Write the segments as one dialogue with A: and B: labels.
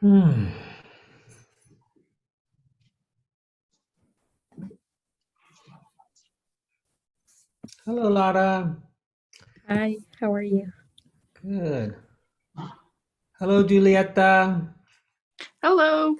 A: Hmm. Hello, Lara.
B: Hi, how are you?
A: Good. Hello, Julieta.
C: Hello.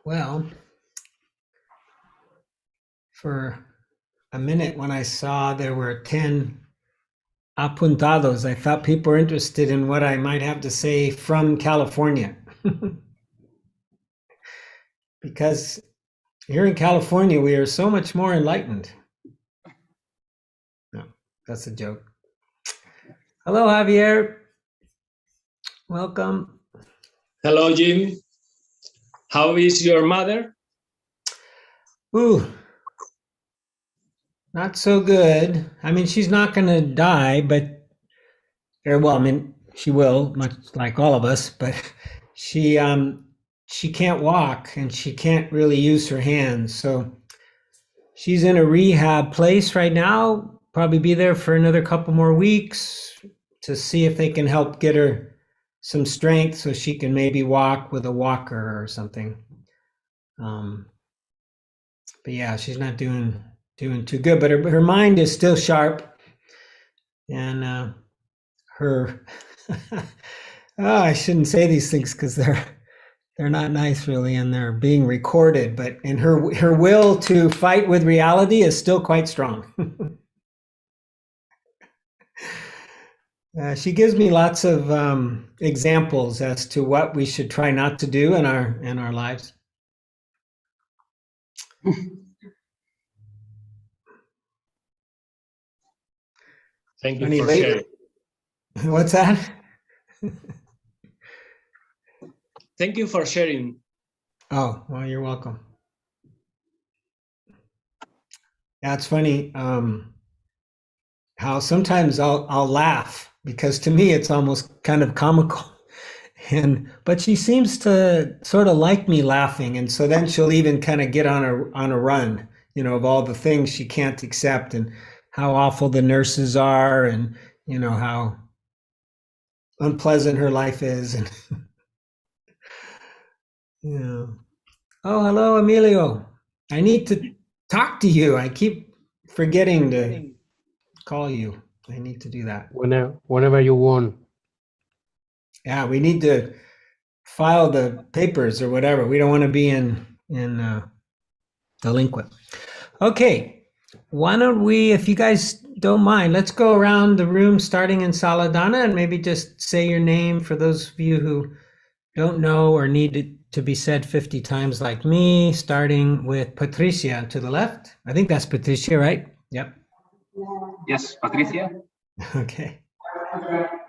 A: Well, for a minute when I saw there were 10 apuntados, I thought people were interested in what I might have to say from California. Because here in California, we are so much more enlightened. No, that's a joke. Hello, Javier. Welcome.
D: Hello, Jim. How is your mother?
A: Ooh, not so good. I mean, she's not going to die, but, well, I mean, she will, much like all of us, but she can't walk and she can't really use her hands. So she's in a rehab place right now, probably be there for another couple more weeks to see if they can help get her some strength so she can maybe walk with a walker or something. But yeah, she's not doing too good, but her mind is still sharp, and her I shouldn't say these things because they're not nice really, and they're being recorded, but in her will to fight with reality is still quite strong. She gives me lots of examples as to what we should try not to do in our lives.
D: Thank you
A: Any
D: for
A: later?
D: sharing.
A: What's that?
D: Thank you for sharing.
A: Oh, well, you're welcome. Yeah, it's funny how sometimes I'll laugh because to me it's almost kind of comical. But she seems to sort of like me laughing, and so then she'll even kind of get on a run, of all the things she can't accept and how awful the nurses are, and how unpleasant her life is, and Oh, hello, Emilio. I need to talk to you. I keep forgetting to call you. I need to do that.
E: Whenever you want.
A: Yeah, we need to file the papers or whatever. We don't want to be in delinquent. Okay, why don't we, if you guys don't mind, let's go around the room starting in Saladana and maybe just say your name for those of you who don't know or need it to be said 50 times like me, starting with Patricia to the left. I think that's Patricia, right? Yep.
F: Yes, Patricia.
A: Okay.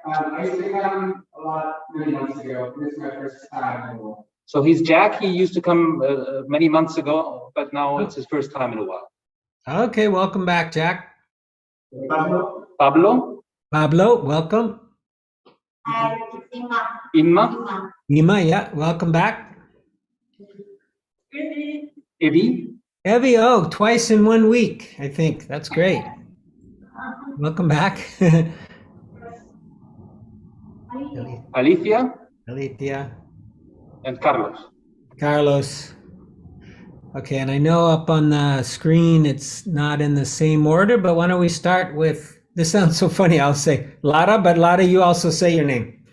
A: I used to come a lot many months ago. This is my first time.
C: So he's Jack. He used to come many months ago, but now it's his first time in a while.
A: Okay, welcome back, Jack.
C: Pablo,
A: Pablo, welcome.
C: Inma,
A: Ima, yeah, welcome back.
C: Evi,
A: Evie, oh, twice in 1 week, I think. That's great. Welcome back.
C: Alicia,
A: Alicia,
C: and Carlos.
A: Carlos. Okay, and I know up on the screen it's not in the same order, but why don't we start with, this sounds so funny, I'll say Lara, but Lara, you also say your name.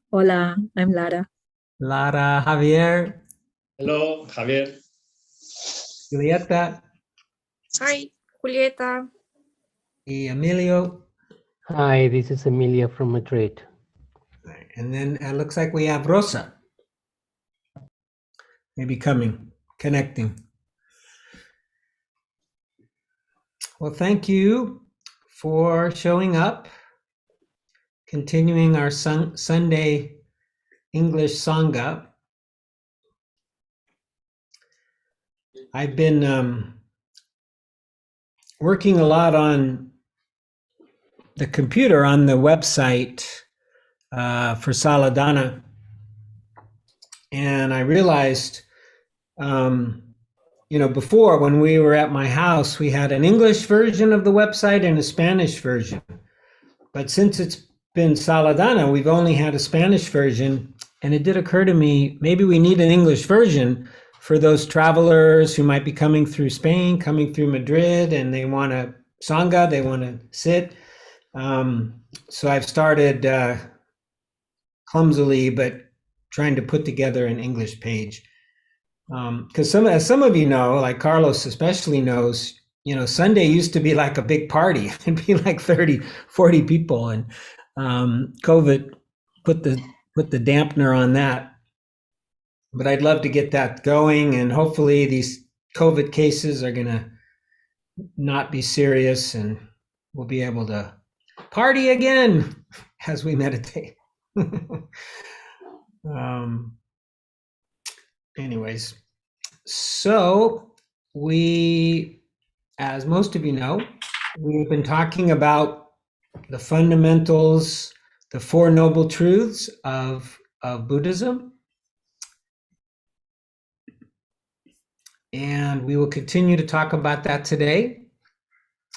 B: Hola, I'm Lara.
A: Lara, Javier,
D: Hello, Javier.
A: Julieta,
F: Hi, Julieta.
A: y Emilio.
E: Hi, this is Emilia from Madrid.
A: And then it looks like we have Rosa. Maybe connecting. Well, thank you for showing up, continuing our Sunday English Sangha. I've been working a lot on the computer on the website for Saladana. And I realized, before when we were at my house, we had an English version of the website and a Spanish version. But since it's been Saladana, we've only had a Spanish version. And it did occur to me, maybe we need an English version for those travelers who might be coming through Spain, coming through Madrid, and they want to Sangha, they want to sit. So I've started clumsily, but trying to put together an English page. Because as some of you know, like Carlos especially knows, Sunday used to be like a big party. It'd be like 30, 40 people. And COVID put the dampener on that. But I'd love to get that going. And hopefully these COVID cases are going to not be serious and we'll be able to party again as we meditate. Anyways, so we, as most of you know, we've been talking about the fundamentals, the Four Noble Truths of Buddhism. And we will continue to talk about that today.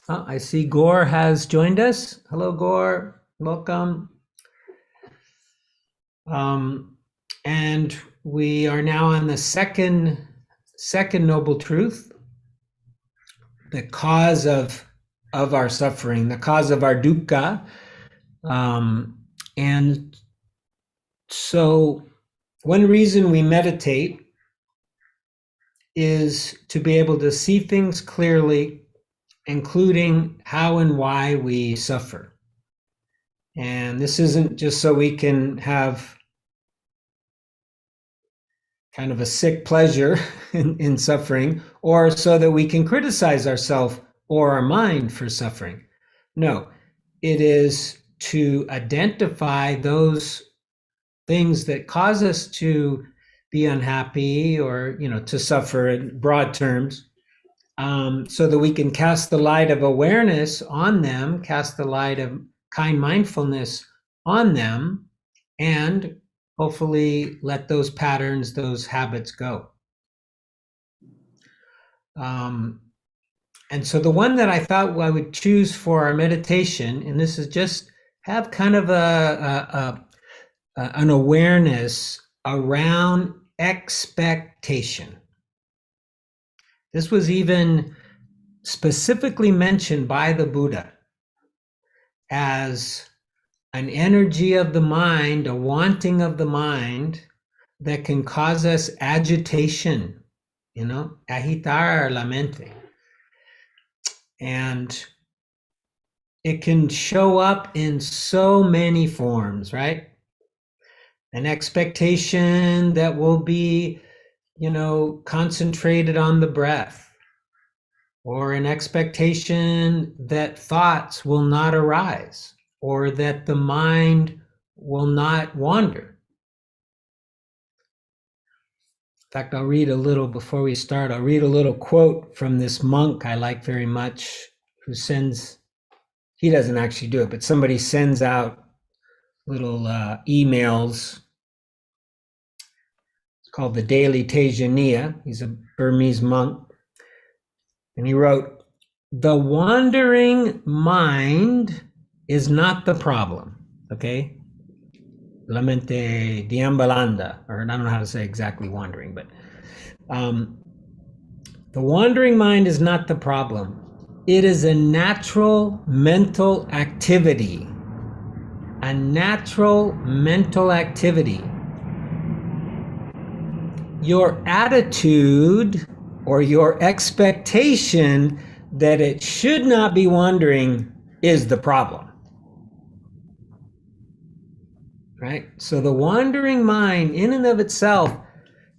A: I see Gore has joined us. Hello, Gore. Welcome. And we are now on the second noble truth, the cause of our suffering, the cause of our dukkha. And so one reason we meditate is to be able to see things clearly, including how and why we suffer. And this isn't just so we can have kind of a sick pleasure in suffering, or so that we can criticize ourselves or our mind for suffering. No, it is to identify those things that cause us to be unhappy or, to suffer in broad terms, so that we can cast the light of awareness on them, cast the light of kind mindfulness on them, and hopefully let those patterns, those habits go. And so the one that I thought I would choose for our meditation, and this is just have kind of an awareness around expectation. This was even specifically mentioned by the Buddha as an energy of the mind, a wanting of the mind that can cause us agitation, agitar la mente. And it can show up in so many forms, right? An expectation that will be, concentrated on the breath, or an expectation that thoughts will not arise, or that the mind will not wander. In fact, I'll read a little before we start. I'll read a little quote from this monk I like very much, who sends, he doesn't actually do it, but somebody sends out little emails. It's called the Daily Tejaniya. He's a Burmese monk. And he wrote, "The wandering mind is not the problem." Okay? La mente deambulanda, or I don't know how to say exactly wandering, but the wandering mind is not the problem. It is a natural mental activity. A natural mental activity. Your attitude or your expectation that it should not be wandering is the problem. Right? So the wandering mind in and of itself,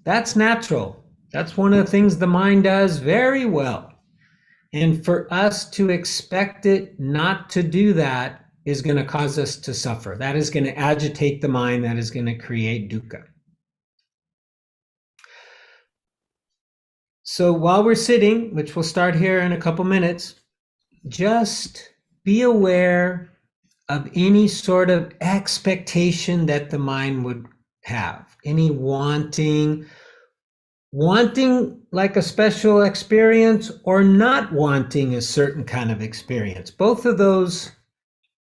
A: that's natural. That's one of the things the mind does very well. And for us to expect it not to do that is going to cause us to suffer. That is going to agitate the mind. That is going to create dukkha. So while we're sitting, which we'll start here in a couple minutes, just be aware of any sort of expectation that the mind would have, any wanting like a special experience or not wanting a certain kind of experience. Both of those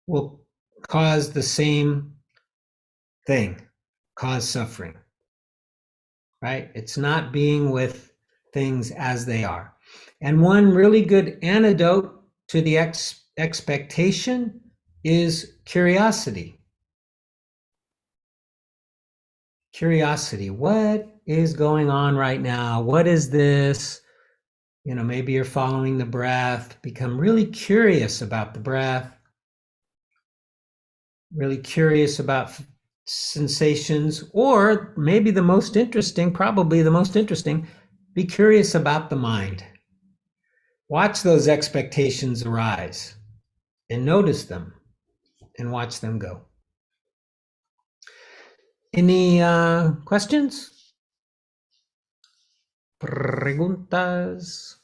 A: will cause the same thing, cause suffering, right? It's not being with things as they are. And one really good antidote to the expectation is curiosity. Curiosity. What is going on right now? What is this? You know, maybe you're following the breath. Become really curious about the breath. Really curious about sensations, or maybe the most interesting, probably the most interesting, be curious about the mind. Watch those expectations arise and notice them and watch them go. Any questions? Preguntas?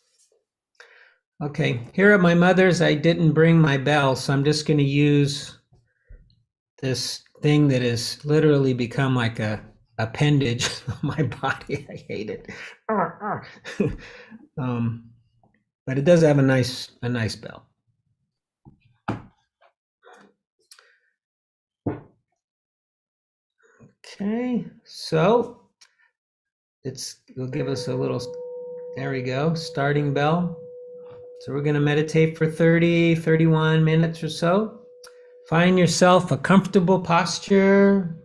A: Okay, here at my mother's, I didn't bring my bell, so I'm just going to use this thing that has literally become like a appendage of my body. I hate it. But it does have a nice bell. Okay, so it'll give us a little, there we go, starting bell. So we're going to meditate for 30, 31 minutes or so. Find yourself a comfortable posture.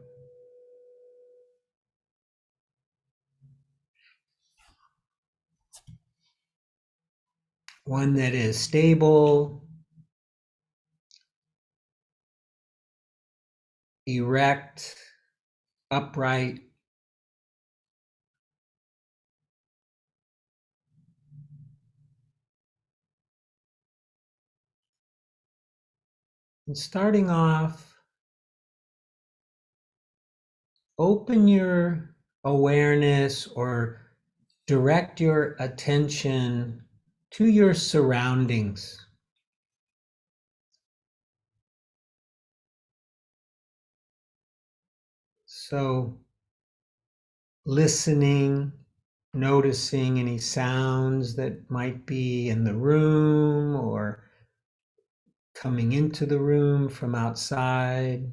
A: One that is stable, erect, upright. And starting off, open your awareness or direct your attention to your surroundings. So, listening, noticing any sounds that might be in the room or coming into the room from outside.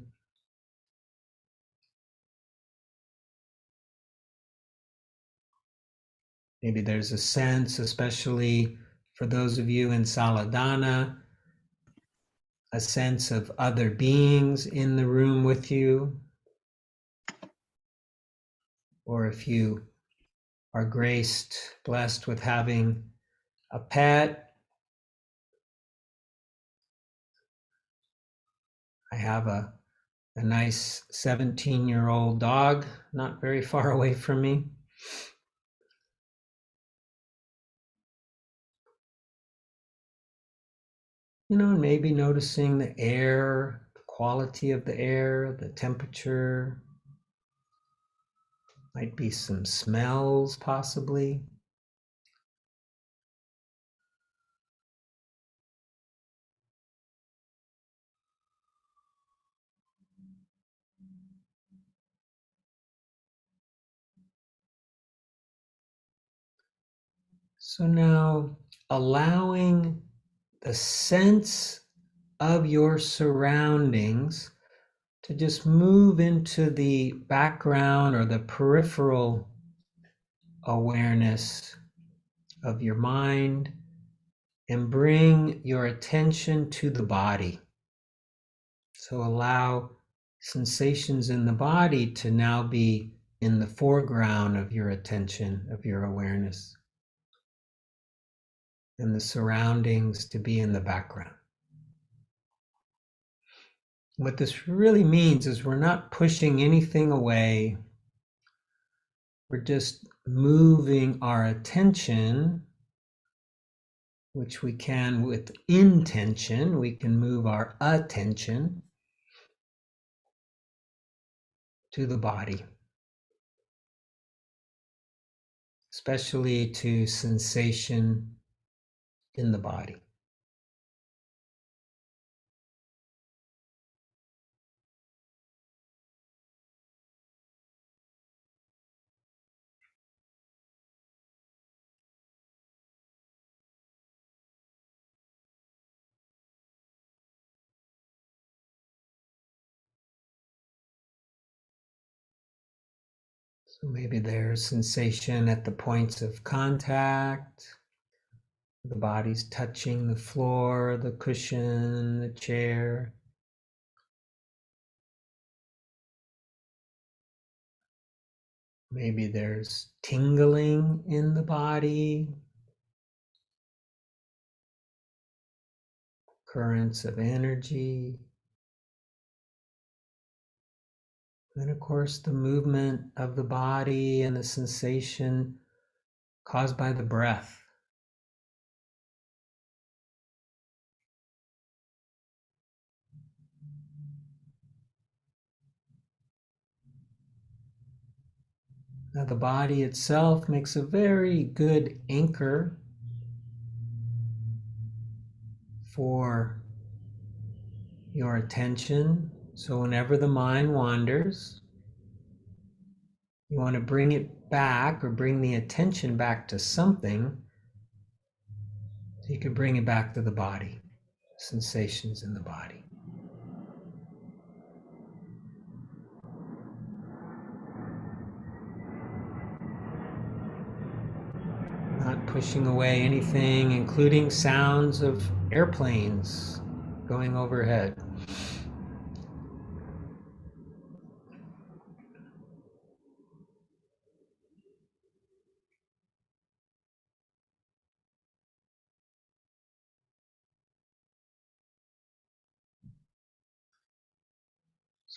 A: Maybe there's a sense, especially for those of you in Saladana, a sense of other beings in the room with you. Or if you are blessed with having a pet. I have a nice 17-year-old dog not very far away from me. You know, maybe noticing the air, the quality of the air, the temperature. Might be some smells, possibly. So now allowing the sense of your surroundings to just move into the background or the peripheral awareness of your mind, and bring your attention to the body. So allow sensations in the body to now be in the foreground of your attention, of your awareness, and the surroundings to be in the background. What this really means is we're not pushing anything away. We're just moving our attention, which we can with intention. We can move our attention to the body, especially to sensation in the body. So maybe there's sensation at the points of contact. The body's touching the floor, the cushion, the chair. Maybe there's tingling in the body, currents of energy. And of course, the movement of the body and the sensation caused by the breath. Now, the body itself makes a very good anchor for your attention. So, whenever the mind wanders, you want to bring it back or bring the attention back to something. So, you can bring it back to the body, sensations in the body. Not pushing away anything, including sounds of airplanes going overhead.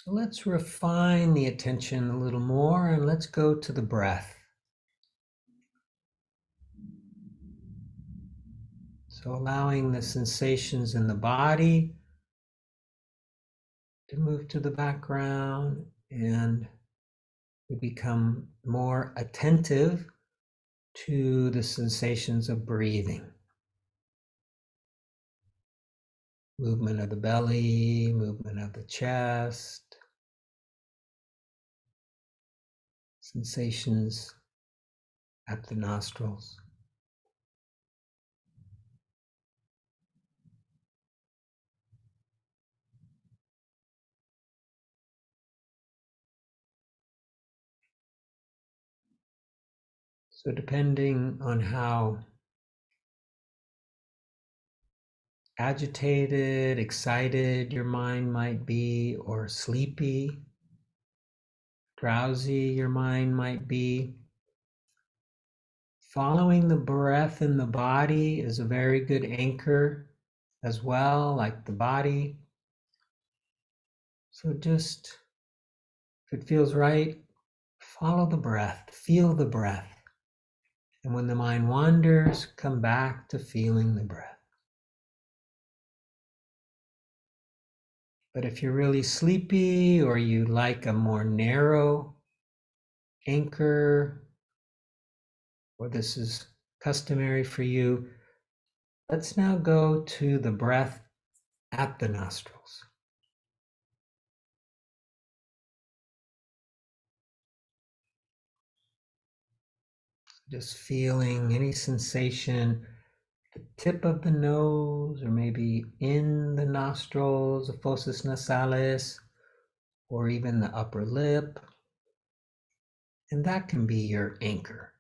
A: So let's refine the attention a little more and let's go to the breath. So allowing the sensations in the body to move to the background, and we become more attentive to the sensations of breathing. Movement of the belly, movement of the chest, sensations at the nostrils. So depending on how agitated, excited your mind might be, or sleepy, drowsy your mind might be, following the breath in the body is a very good anchor as well, like the body. So just, if it feels right, follow the breath, feel the breath. And when the mind wanders, come back to feeling the breath. But if you're really sleepy or you like a more narrow anchor, or this is customary for you, let's now go to the breath at the nostrils. Just feeling any sensation, the tip of the nose, or maybe in the nostrils, the fossae nasalis, or even the upper lip. And that can be your anchor,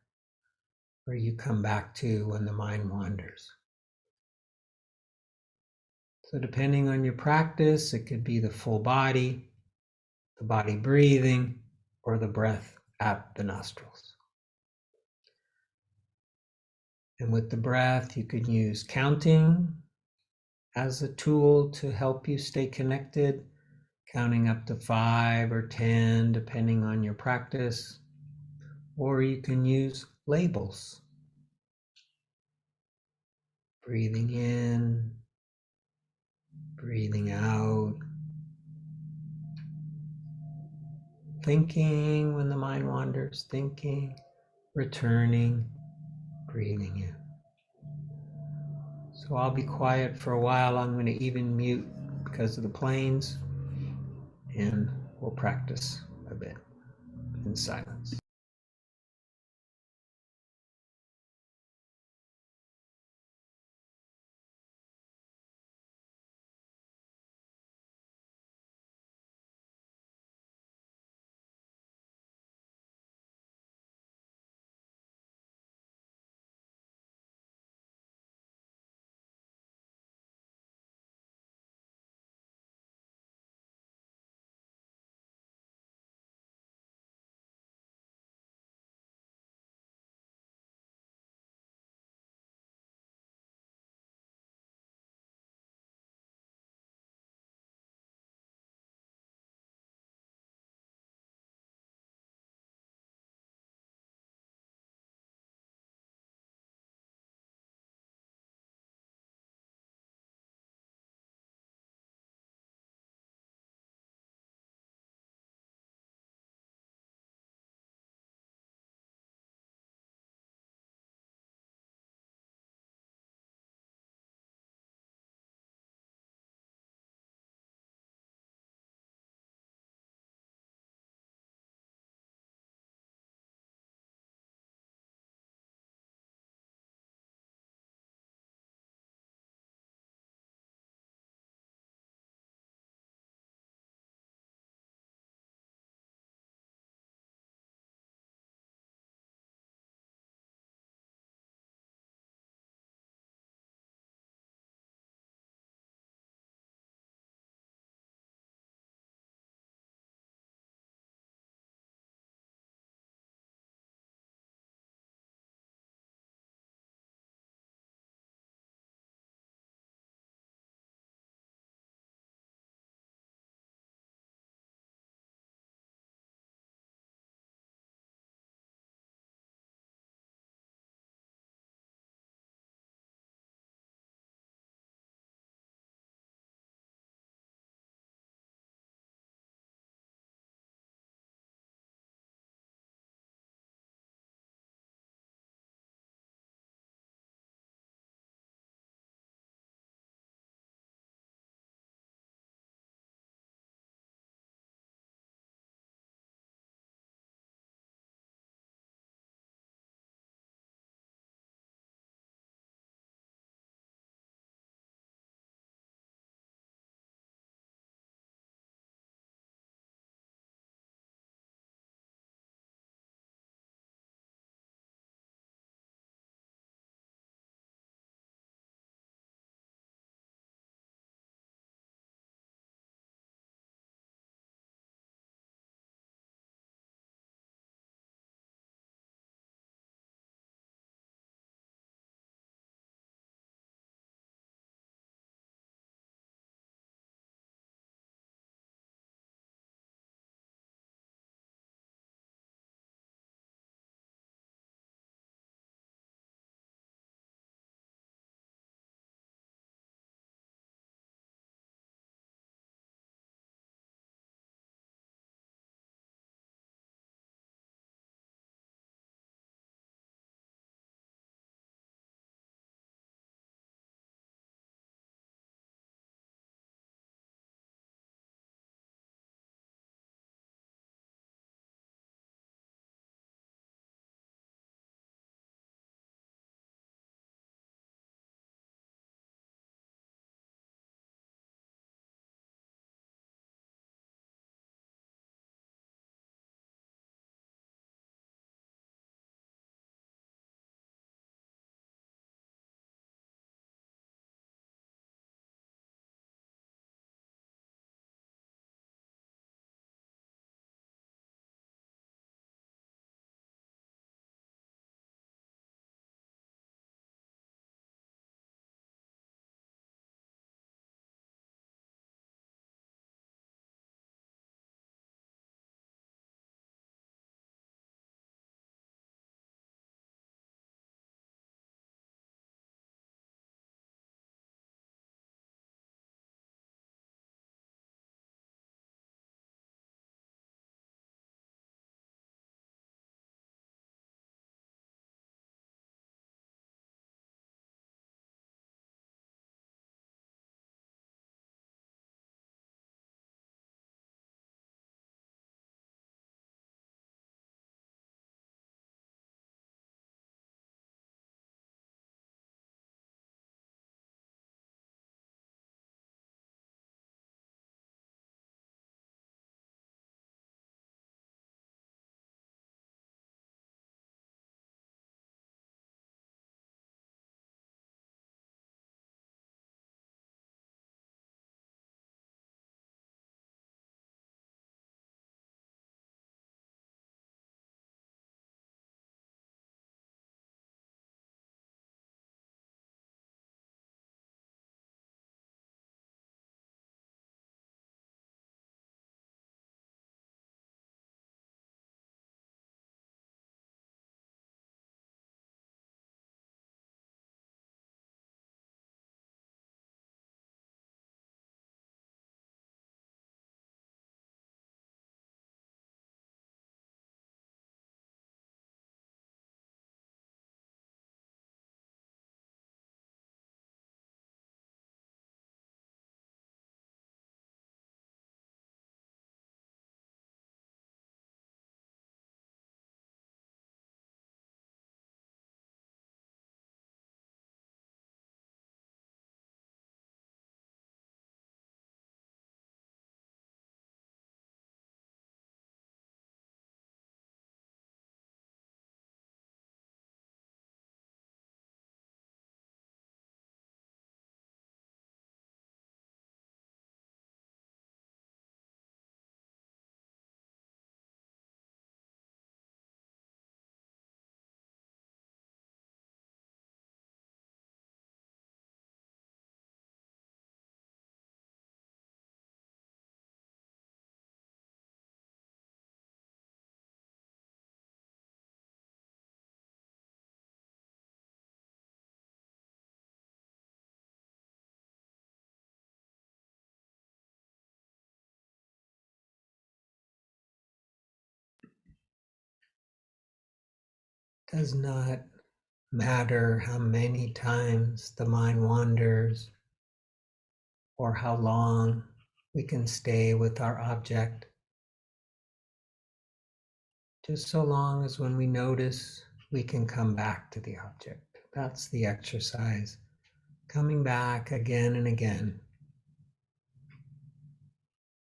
A: where you come back to when the mind wanders. So depending on your practice, it could be the full body, the body breathing, or the breath at the nostrils. And with the breath, you could use counting as a tool to help you stay connected, counting up to 5 or 10, depending on your practice. Or you can use labels. Breathing in, breathing out, thinking when the mind wanders, thinking, returning, breathing in. So I'll be quiet for a while. I'm going to even mute because of the planes, and we'll practice a bit in silence. does not matter how many times the mind wanders or how long we can stay with our object. Just so long as when we notice, we can come back to the object. That's the exercise. Coming back again and again.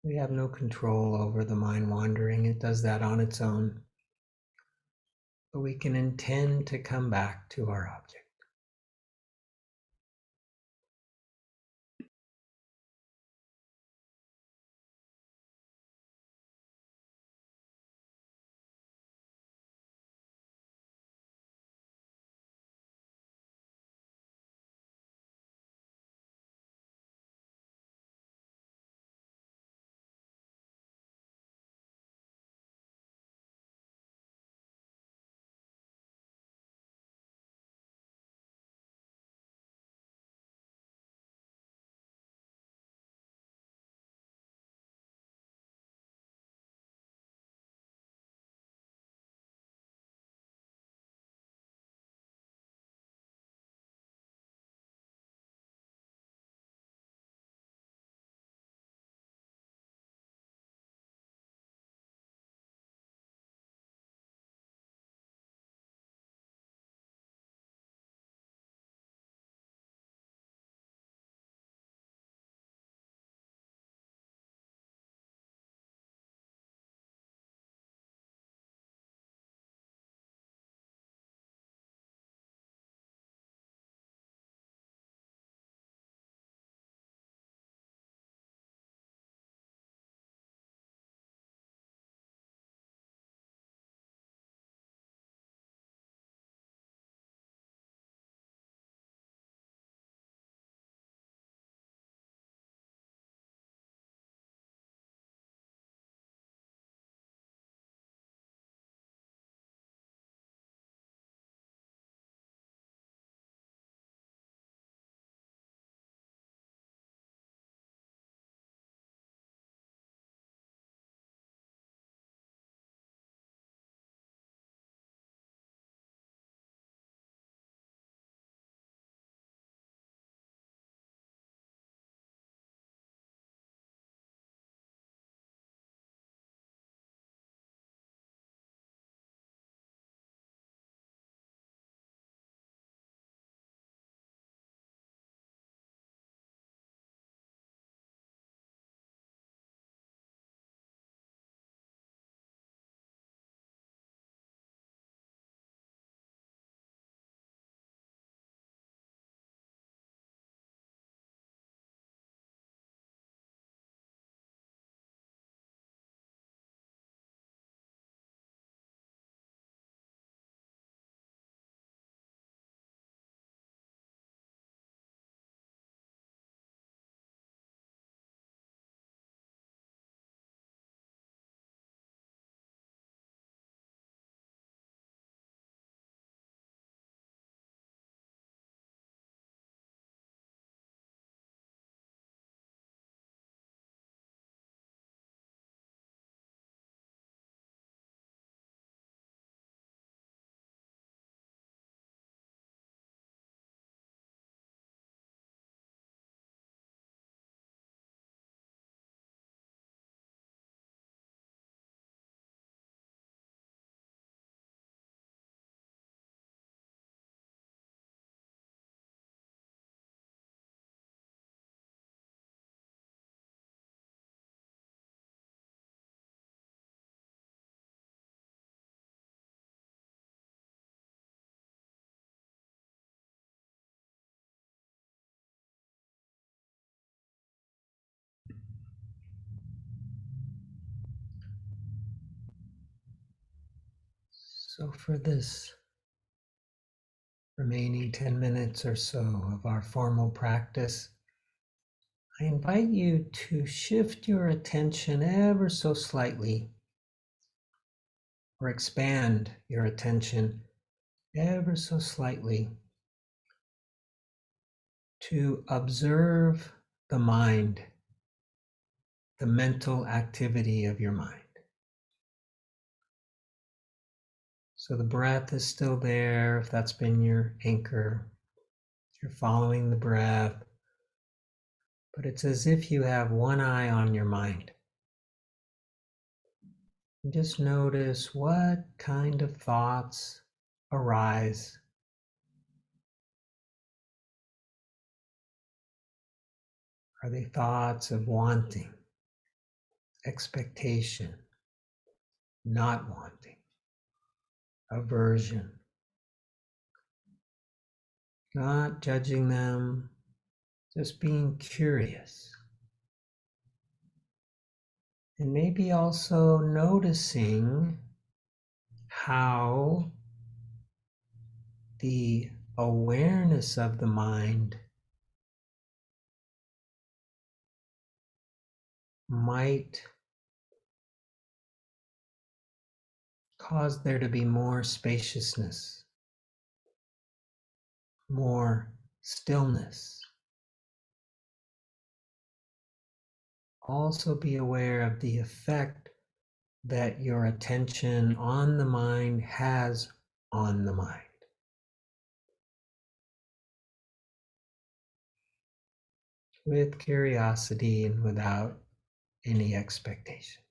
A: We have no control over the mind wandering. It does that on its own. But we can intend to come back to our object. So for this remaining 10 minutes or so of our formal practice, I invite you to shift your attention ever so slightly or expand your attention ever so slightly to observe the mind, the mental activity of your mind. So the breath is still there, if that's been your anchor. You're following the breath, but it's as if you have one eye on your mind. And just notice what kind of thoughts arise. Are they thoughts of wanting, expectation, not wanting, aversion? Not judging them, just being curious. And maybe also noticing how the awareness of the mind might cause there to be more spaciousness, more stillness. Also be aware of the effect that your attention on the mind has on the mind. With curiosity and without any expectation.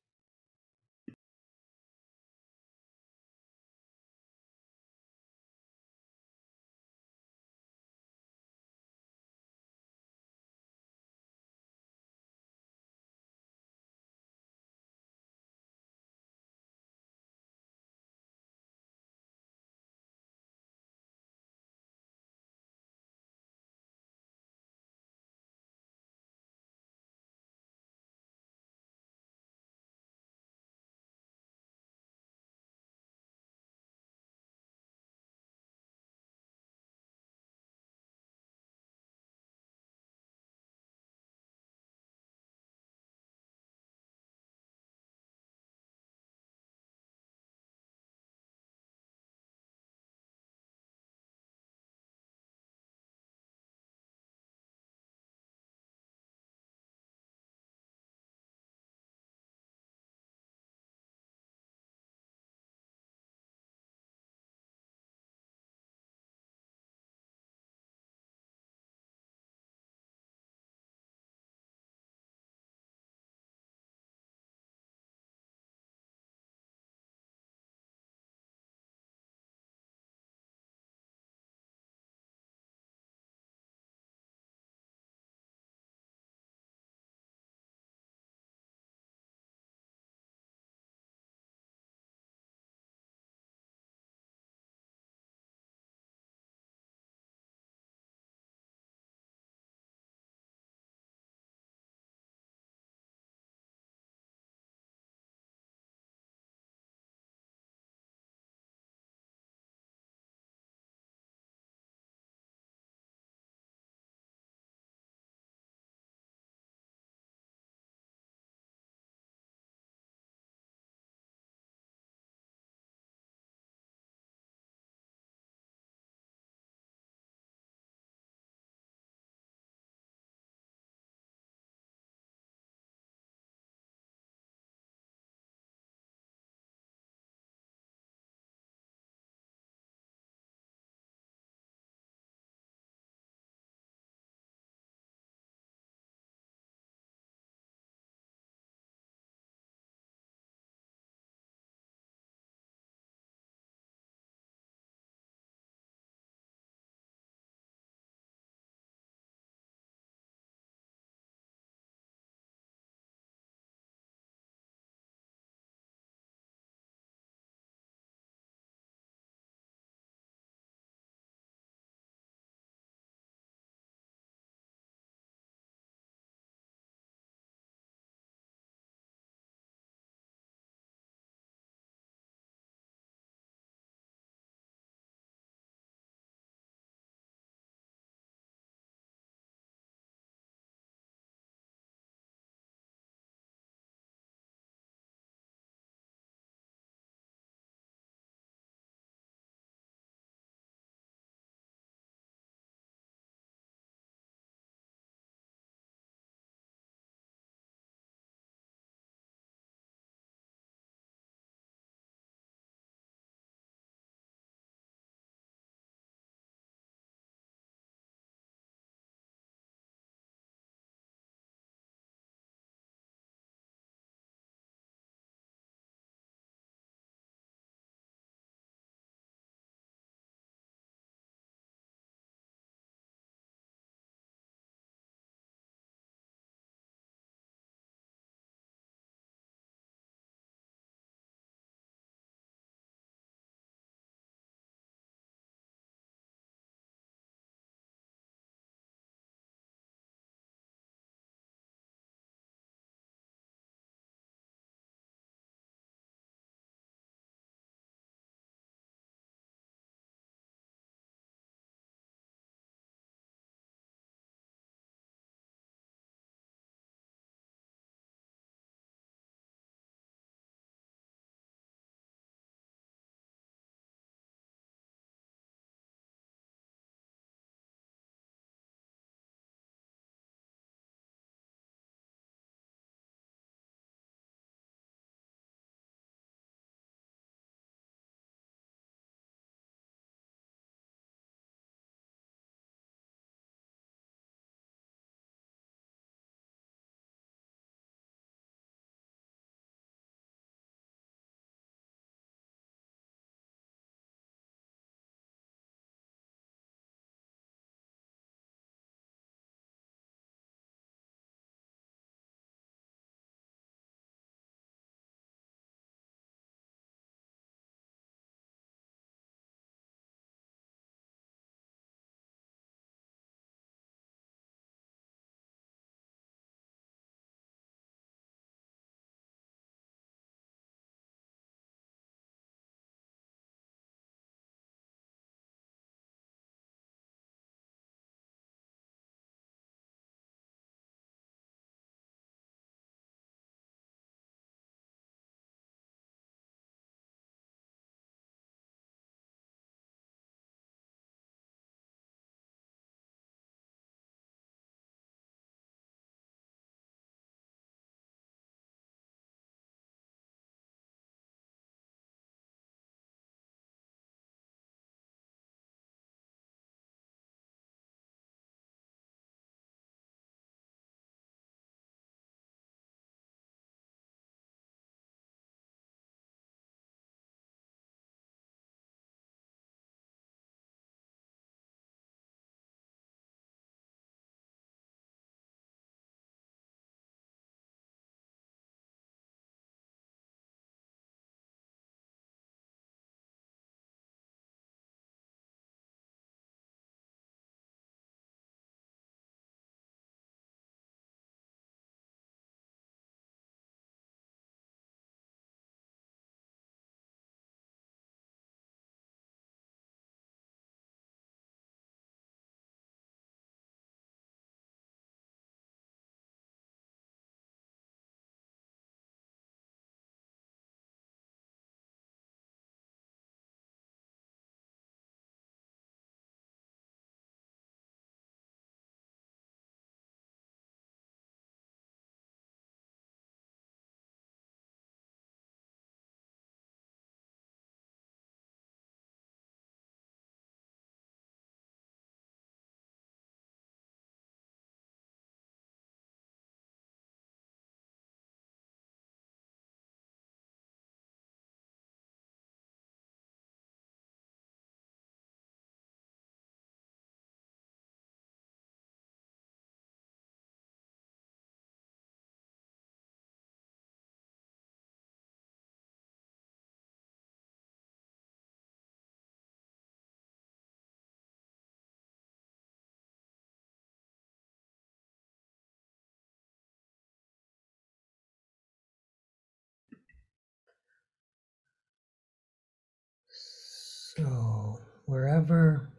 A: wherever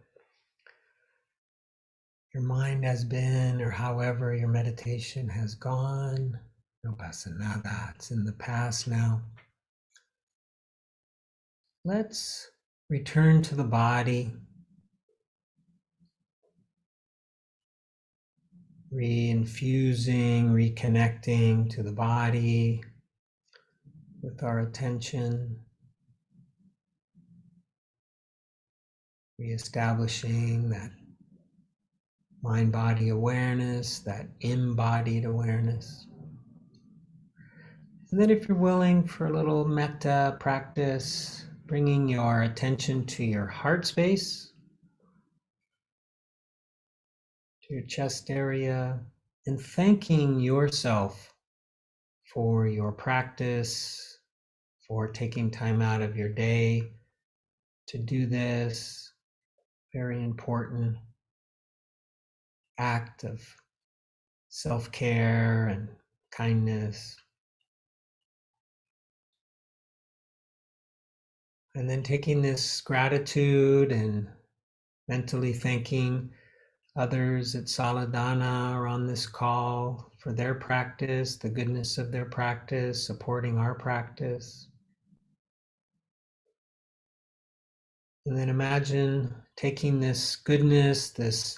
A: your mind has been or however your meditation has gone. No pasa nada, it's in the past now. Let's return to the body, reinfusing, reconnecting to the body with our attention, reestablishing that mind-body awareness, that embodied awareness. And then if you're willing for a little metta practice, bringing your attention to your heart space, to your chest area, and thanking yourself for your practice, for taking time out of your day to do this very important act of self-care and kindness. And then taking this gratitude and mentally thanking others at Saladana or on this call for their practice, the goodness of their practice, supporting our practice. And then imagine taking this goodness, this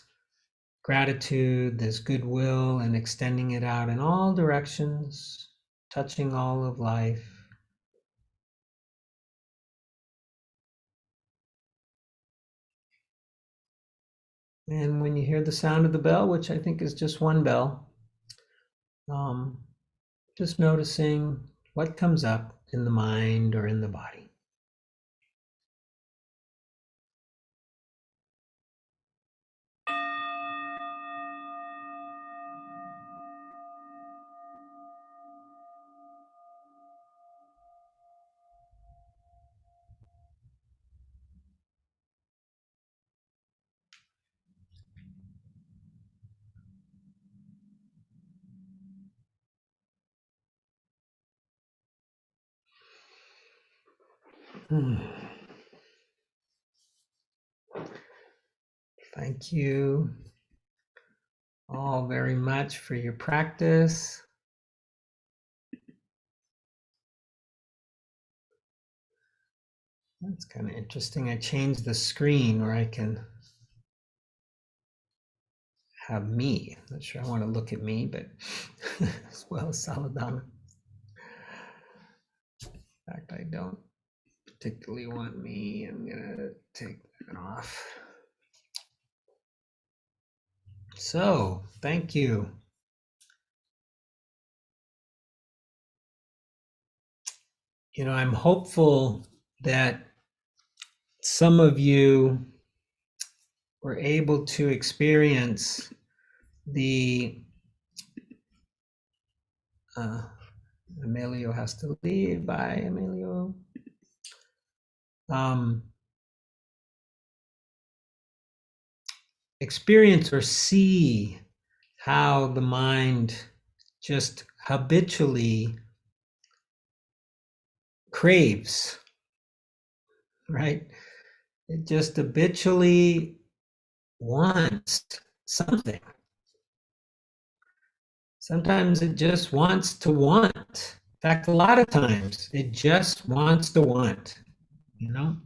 A: gratitude, this goodwill, and extending it out in all directions, touching all of life. And when you hear the sound of the bell, which I think is just one bell, just noticing what comes up in the mind or in the body. Thank you all very much for your practice. That's kind of interesting. I changed the screen where I can have me. I'm not sure I want to look at me, but as well as Saladana. In fact, I don't particularly want me. I'm gonna take that off. So, thank you. You know, I'm hopeful that some of you were able to experience the Emilio has to leave. Bye, Emilio. Experience or see how the mind just habitually craves, right? It just habitually wants something. Sometimes it just wants to want. In fact, a lot of times it just wants to want, you know?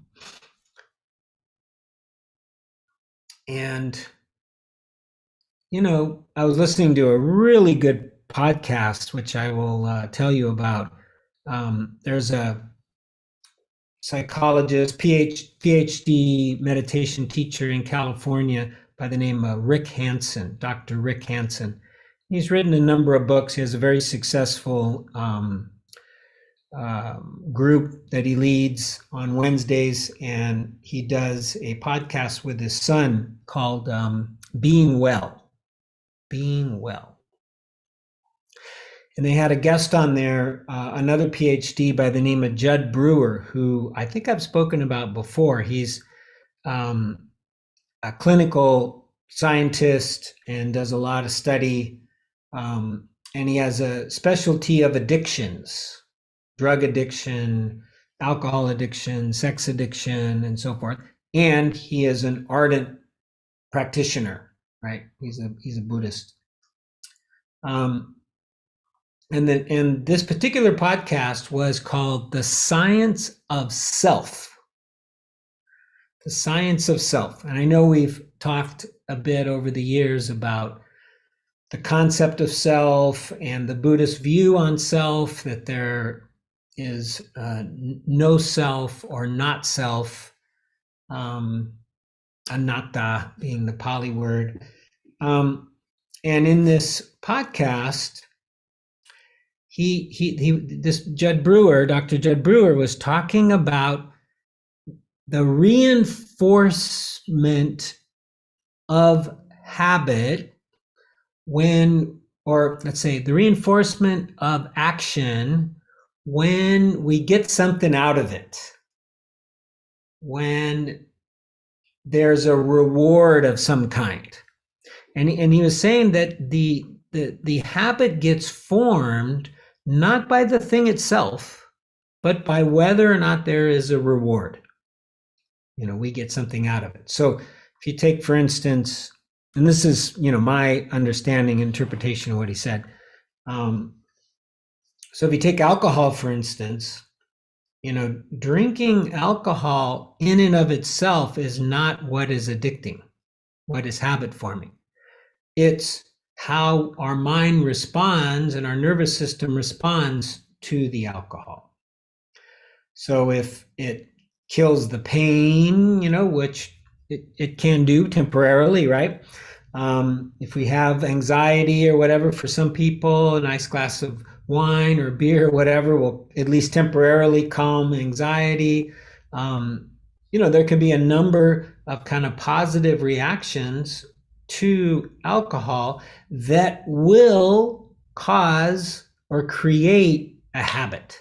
A: And, you know, I was listening to a really good podcast, which I will tell you about. There's a psychologist, PhD meditation teacher in California by the name of Rick Hanson, Dr. Rick Hanson. He's written a number of books. He has a very successful group that he leads on Wednesdays, and he does a podcast with his son called Being Well. Being Well. And they had a guest on there, another PhD by the name of Judd Brewer, who I think I've spoken about before. He's a clinical scientist and does a lot of study. And he has a specialty of addictions, drug addiction, alcohol addiction, sex addiction, and so forth. and he is an ardent practitioner, right? He's a Buddhist. And this particular podcast was called The Science of Self. The Science of Self. And I know we've talked a bit over the years about the concept of self and the Buddhist view on self, that there is no self or not self, anatta being the Pali word. And in this podcast, this Judd Brewer, Dr. Judd Brewer, was talking about the reinforcement of habit or let's say the reinforcement of action when we get something out of it, when there's a reward of some kind. And he was saying that the habit gets formed not by the thing itself, but by whether or not there is a reward. We get something out of it. So if you take, for instance, and this is, my understanding, interpretation of what he said. So if you take alcohol, for instance, drinking alcohol in and of itself is not what is addicting, what is habit forming. It's how our mind responds and our nervous system responds to the alcohol. So if it kills the pain, which it can do temporarily, right? If we have anxiety or whatever, for some people, a nice glass of wine or beer or whatever will at least temporarily calm anxiety. There can be a number of kind of positive reactions to alcohol that will cause or create a habit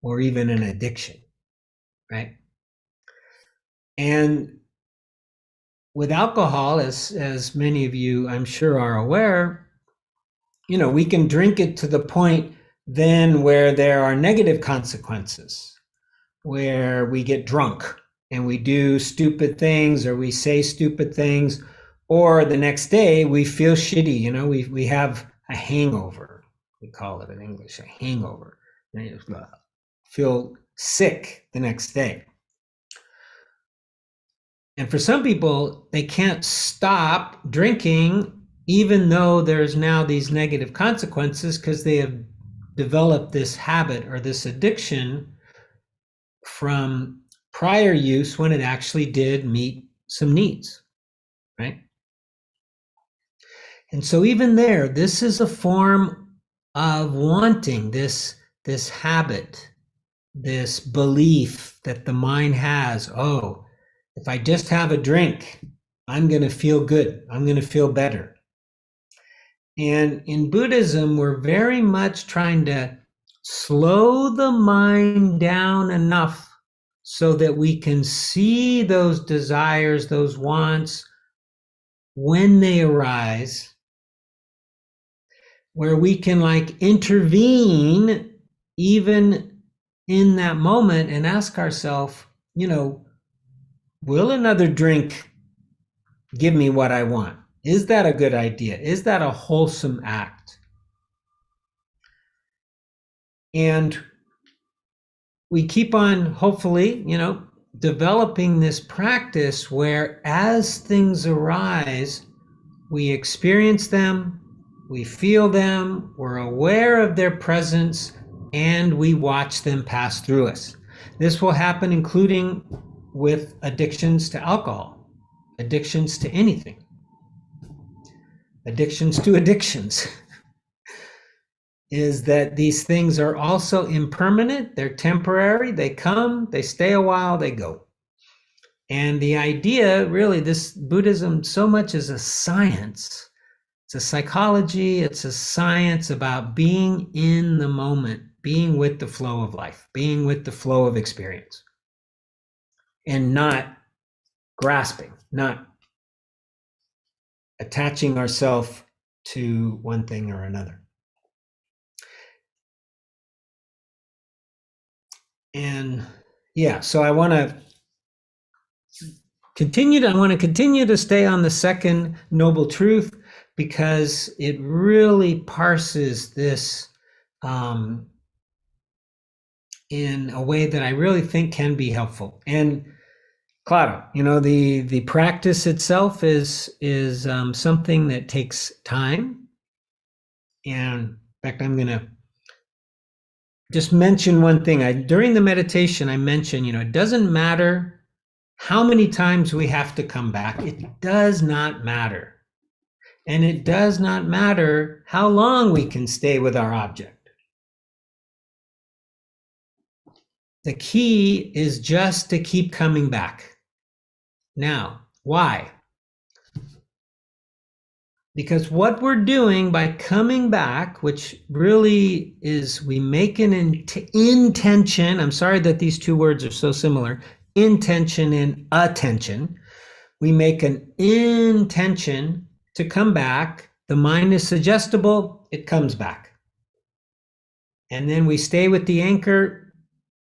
A: or even an addiction, right? And with alcohol, as many of you I'm sure are aware, we can drink it to the point then where there are negative consequences, where we get drunk and we do stupid things or we say stupid things, or the next day we feel shitty. We have a hangover. We call it in English a hangover. You feel sick the next day. And for some people, they can't stop drinking even though there's now these negative consequences, because they have developed this habit or this addiction from prior use when it actually did meet some needs, right? And so even there, this is a form of wanting this habit, this belief that the mind has, oh, if I just have a drink, I'm going to feel good. I'm going to feel better. And in Buddhism, we're very much trying to slow the mind down enough so that we can see those desires, those wants, when they arise, where we can intervene even in that moment and ask ourselves, will another drink give me what I want? Is that a good idea? Is that a wholesome act? And we keep on, hopefully, developing this practice where as things arise, we experience them, we feel them, we're aware of their presence, and we watch them pass through us. This will happen including with addictions to alcohol, addictions to anything, addictions to addictions. Is that these things are also impermanent, they're temporary, they come, they stay a while, they go. And the idea, really, this Buddhism so much is a science. It's a psychology, it's a science about being in the moment, being with the flow of life, being with the flow of experience, and not grasping, not attaching ourselves to one thing or another. And yeah, so I want to I want to continue to stay on the second noble truth because it really parses this in a way that I really think can be helpful. And claro, the practice itself is something that takes time. And in fact, I'm going to just mention one thing. During the meditation, I mentioned, it doesn't matter how many times we have to come back. It does not matter. And it does not matter how long we can stay with our object. The key is just to keep coming back. Now, why? Because what we're doing by coming back, which really is we make an intention. I'm sorry that these two words are so similar, intention and attention. We make an intention to come back. The mind is suggestible, it comes back. And then we stay with the anchor,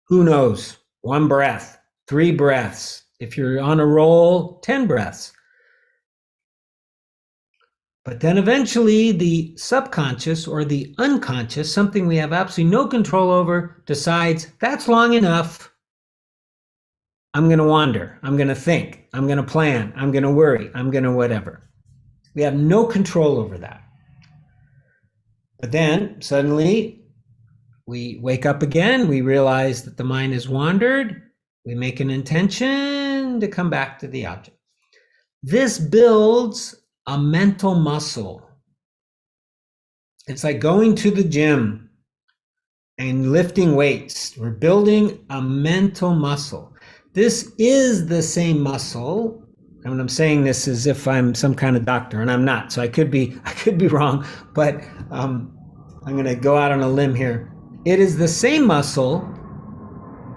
A: who knows, 1 breath, 3 breaths. If you're on a roll, 10 breaths. But then eventually the subconscious or the unconscious, something we have absolutely no control over, decides that's long enough. I'm going to wander. I'm going to think. I'm going to plan. I'm going to worry. I'm going to whatever. We have no control over that. But then suddenly we wake up again. We realize that the mind has wandered. We make an intention to come back to the object. This builds a mental muscle. It's like going to the gym and lifting weights. We're building a mental muscle. This is the same muscle. And I'm saying this as if I'm some kind of doctor, and I'm not. So I could be wrong, but I'm going to go out on a limb here. It is the same muscle,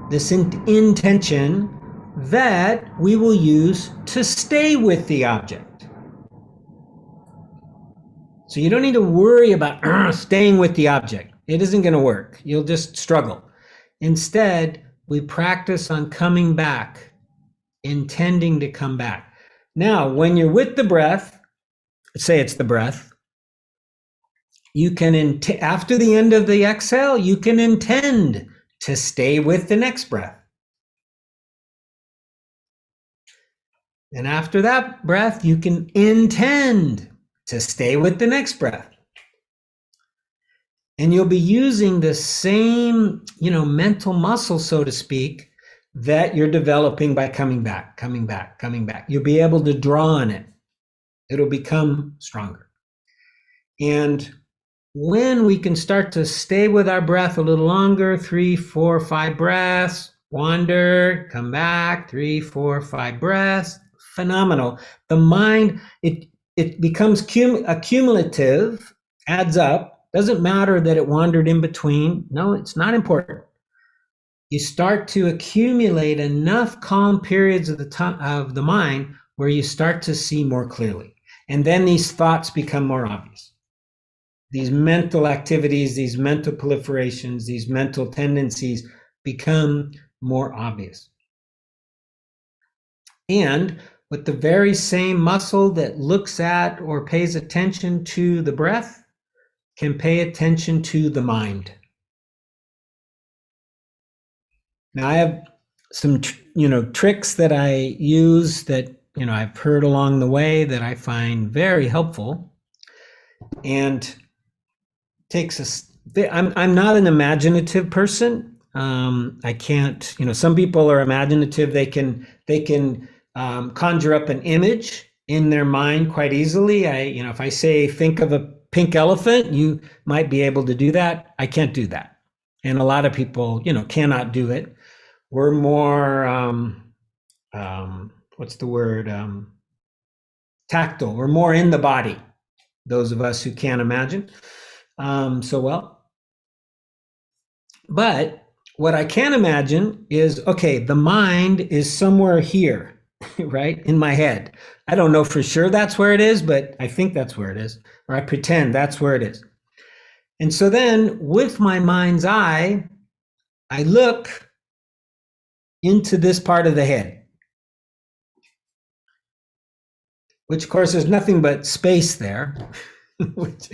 A: this intention that we will use to stay with the object. So you don't need to worry about staying with the object. It isn't going to work. You'll just struggle. Instead, we practice on coming back, intending to come back. Now, when you're with the breath, say it's the breath, you can, after the end of the exhale, you can intend to stay with the next breath. And after that breath, you can intend to stay with the next breath. And you'll be using the same, mental muscle, so to speak, that you're developing by coming back, coming back, coming back. You'll be able to draw on it. It'll become stronger. And when we can start to stay with our breath a little longer, 3, 4, 5 breaths, wander, come back, 3, 4, 5 breaths, phenomenal. The mind, it becomes accumulative, adds up. Doesn't matter that it wandered in between. No, it's not important. You start to accumulate enough calm periods of the mind where you start to see more clearly. And then these thoughts become more obvious. These mental activities, these mental proliferations, these mental tendencies become more obvious. And with the very same muscle that looks at or pays attention to the breath, can pay attention to the mind. Now I have some, tricks that I use that, I've heard along the way that I find very helpful. And I'm not an imaginative person. I can't, some people are imaginative. They can conjure up an image in their mind quite easily. If I say, think of a pink elephant, you might be able to do that. I can't do that. And a lot of people, cannot do it. We're more, what's the word? Tactile. We're more in the body. Those of us who can't imagine so well. But what I can imagine is, okay, the mind is somewhere here, right? In my head. I don't know for sure that's where it is, but I think that's where it is, or I pretend that's where it is. And so then with my mind's eye, I look into this part of the head. which of course there's nothing but space there, which,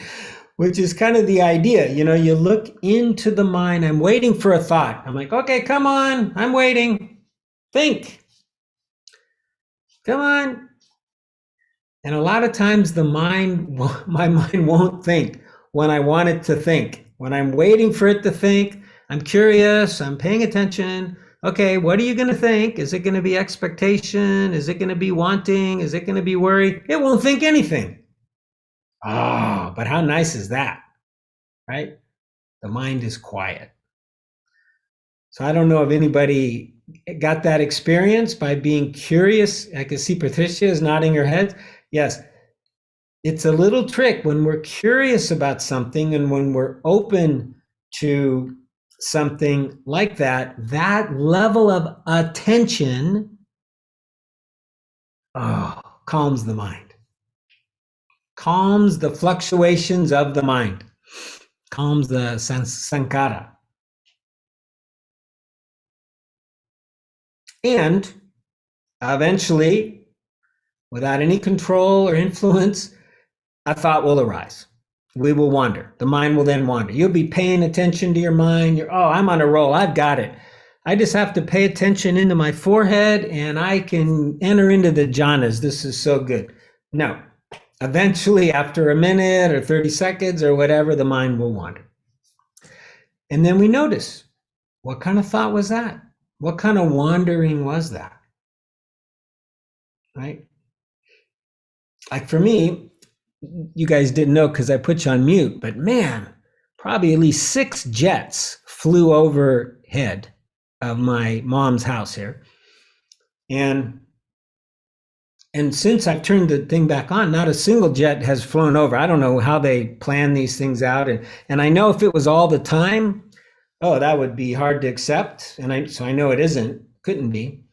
A: which is kind of the idea. You know, you look into the mind. I'm waiting for a thought. I'm like, okay, come on, I'm waiting. Think. Come on. And a lot of times my mind won't think when I want it to think. When I'm waiting for it to think, I'm curious, I'm paying attention. Okay, what are you going to think? Is it going to be expectation? Is it going to be wanting? Is it going to be worry? It won't think anything. Ah, but how nice is that, right? The mind is quiet. So I don't know if anybody got that experience by being curious. I can see Patricia is nodding her head. Yes, it's a little trick when we're curious about something and when we're open to something like that, that level of attention calms the mind, calms the fluctuations of the mind, calms the sankara. And eventually, without any control or influence, a thought will arise. We will wander. The mind will then wander. You'll be paying attention to your mind. I'm on a roll. I've got it. I just have to pay attention into my forehead and I can enter into the jhanas. This is so good. No. Eventually, after a minute or 30 seconds or whatever, the mind will wander. And then we notice, what kind of thought was that? What kind of wandering was that? Right? Like for me, you guys didn't know because I put you on mute, but man, probably at least 6 jets flew overhead of my mom's house here. And since I've turned the thing back on, not a single jet has flown over. I don't know how they plan these things out. And I know if it was all the time, that would be hard to accept. So I know it couldn't be.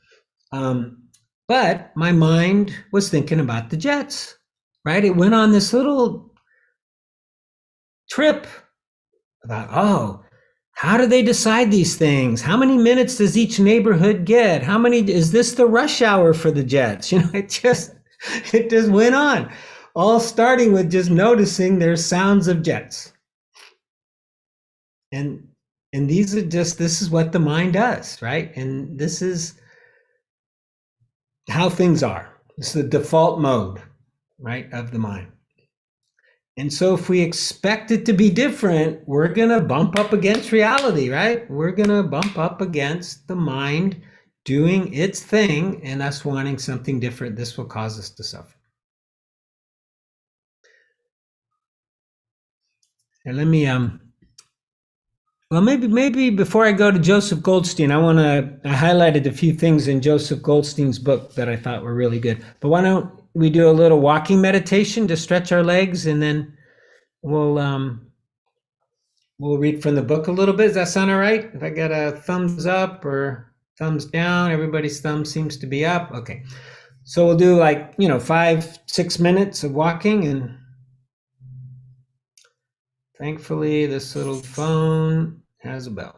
A: But my mind was thinking about the jets, right? It went on this little trip about, how do they decide these things? How many minutes does each neighborhood get? Is this the rush hour for the jets? It just went on, all starting with just noticing there's sounds of jets. And this is what the mind does, right? And this is how things are. It's the default mode, right, of the mind. And so if we expect it to be different, we're going to bump up against reality, right? We're going to bump up against the mind doing its thing and us wanting something different. This will cause us to suffer. And let me, maybe before I go to Joseph Goldstein, I highlighted a few things in Joseph Goldstein's book that I thought were really good. But why don't we do a little walking meditation to stretch our legs, and then we'll read from the book a little bit. Does that sound all right? If I get a thumbs up or thumbs down, everybody's thumb seems to be up. Okay. So we'll do 5-6 minutes of walking, and thankfully this little phone has a bell.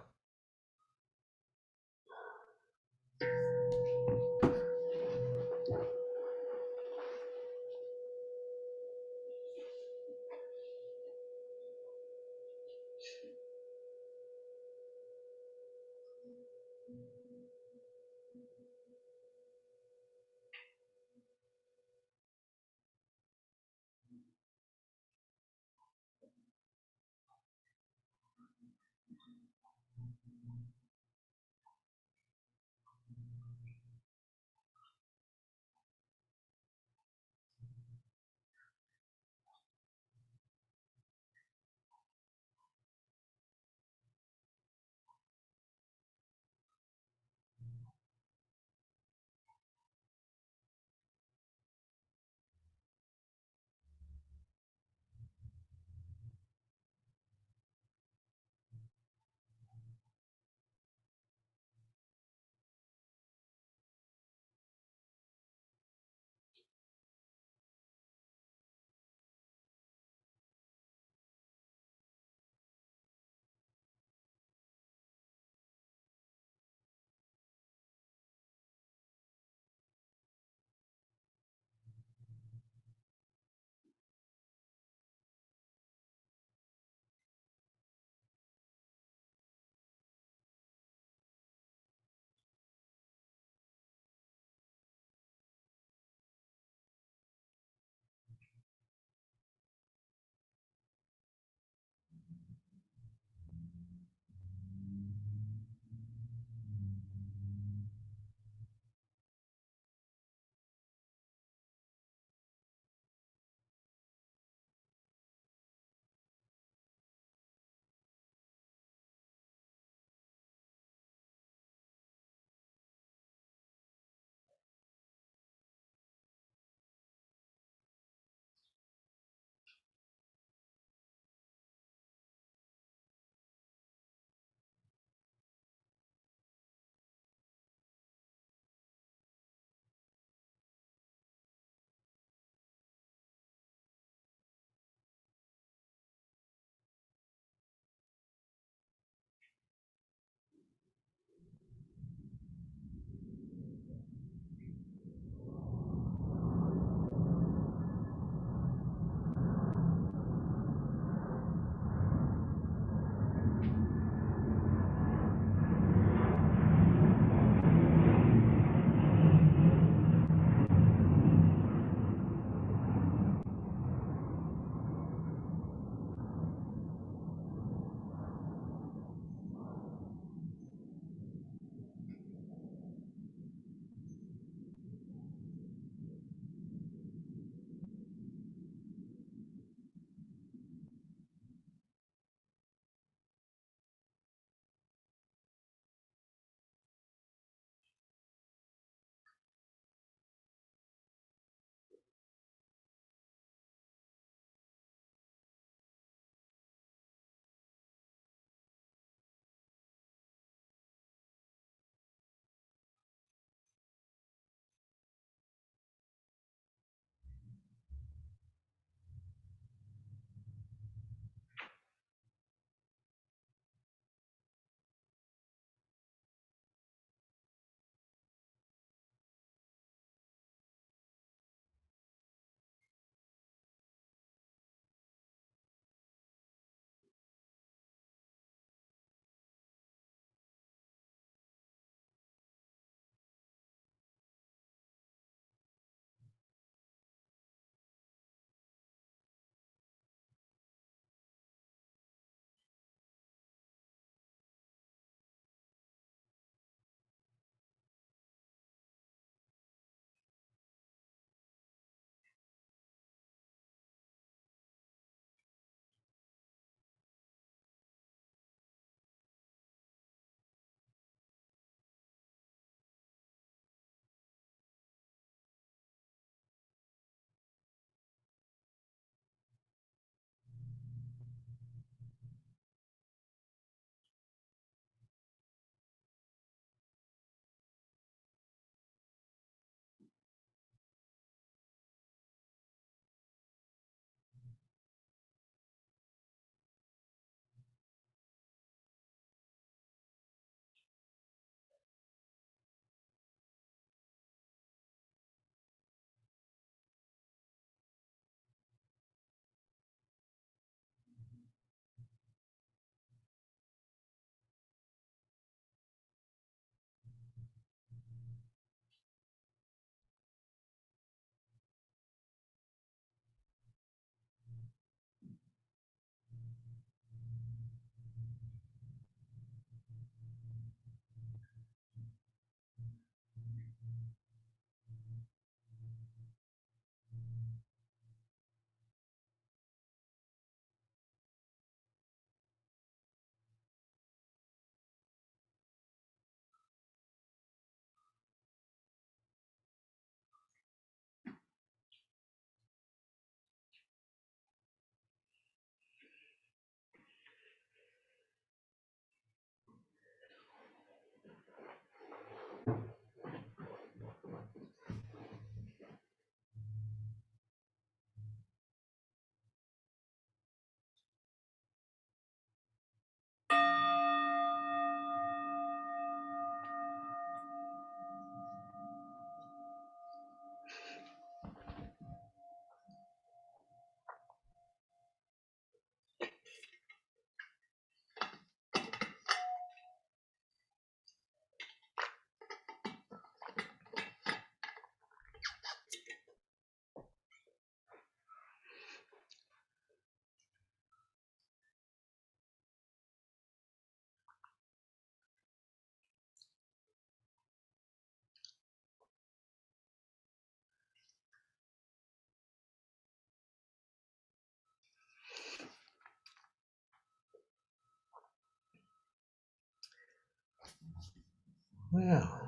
A: Well,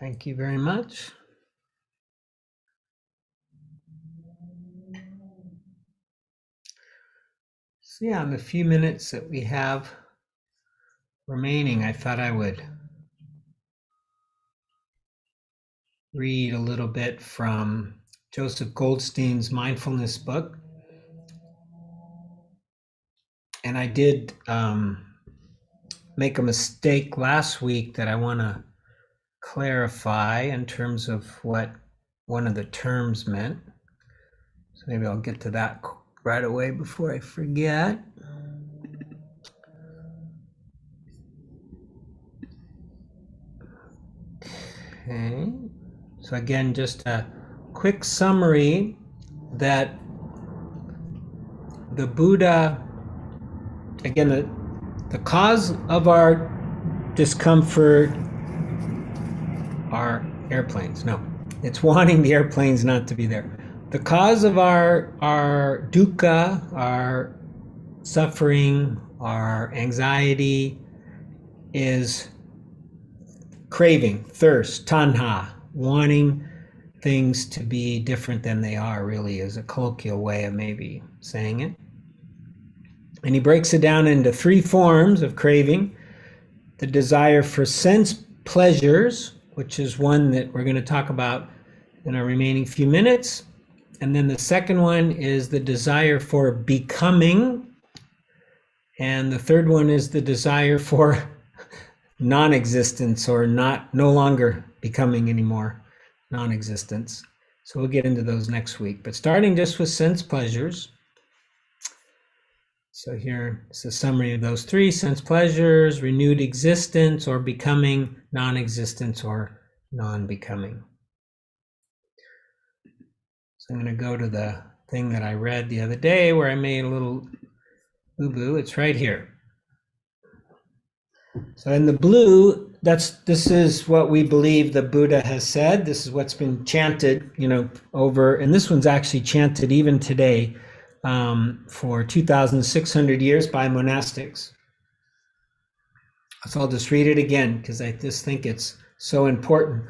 A: thank you very much. So yeah, in the few minutes that we have remaining, I thought I would read a little bit from Joseph Goldstein's mindfulness book. And I did make a mistake last week that I want to clarify in terms of what one of the terms meant. So maybe I'll get to that right away before I forget. Okay. So again, just a quick summary that the Buddha, again, the cause of our discomfort are airplanes. No, it's wanting the airplanes not to be there. The cause of our dukkha, our suffering, our anxiety is craving, thirst, tanha, wanting things to be different than they are, really is a colloquial way of maybe saying it. And he breaks it down into three forms of craving: the desire for sense pleasures, which is one that we're going to talk about in our remaining few minutes. And then the second one is the desire for becoming. And the third one is the desire for non-existence, or no longer becoming anymore, non-existence. So we'll get into those next week. But starting just with sense pleasures. So here is a summary of those three: sense pleasures, renewed existence or becoming, non-existence or non-becoming. So I'm going to go to the thing that I read the other day where I made a little boo-boo. It's right here. So in the blue, this is what we believe the Buddha has said. This is what's been chanted, over, and this one's actually chanted even today for 2,600 years by monastics. So I'll just read it again because I just think it's so important.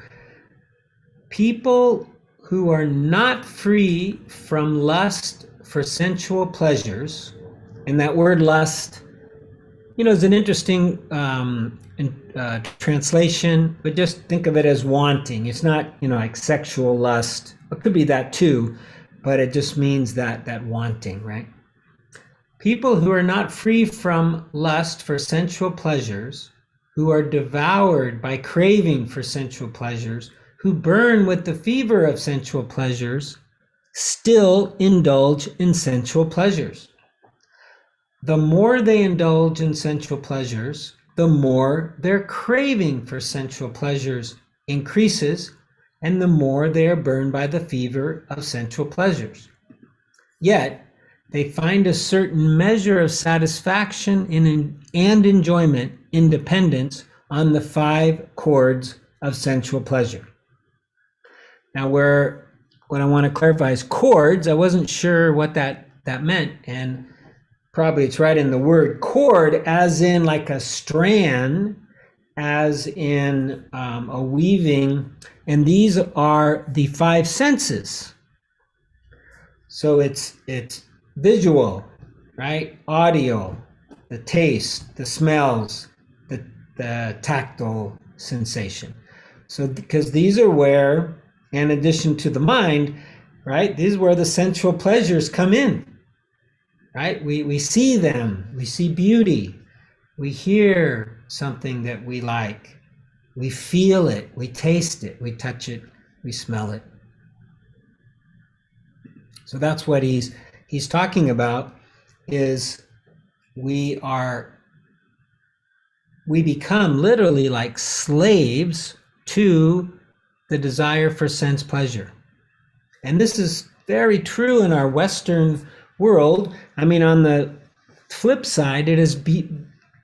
A: People who are not free from lust for sensual pleasures, and that word lust, is an interesting translation, but just think of it as wanting. It's not, like sexual lust. It could be that too, but it just means that wanting, right? People who are not free from lust for sensual pleasures, who are devoured by craving for sensual pleasures, who burn with the fever of sensual pleasures, still indulge in sensual pleasures. The more they indulge in sensual pleasures, the more their craving for sensual pleasures increases, and the more they are burned by the fever of sensual pleasures. Yet, they find a certain measure of satisfaction and enjoyment in dependence on the 5 chords of sensual pleasure. Now, what I want to clarify is chords. I wasn't sure what that meant, and probably it's right in the word cord, as in like a strand, as in a weaving, and these are the 5 senses. So it's visual, right? Audio, the taste, the smells, the tactile sensation. So because these are where, in addition to the mind, right, these are where the sensual pleasures come in, right? We see them, we see beauty, we hear something that we like, we feel it, we taste it, we touch it, we smell it. So that's what he's talking about, is we become literally like slaves to the desire for sense pleasure. And this is very true in our Western world. I mean, on the flip side, it has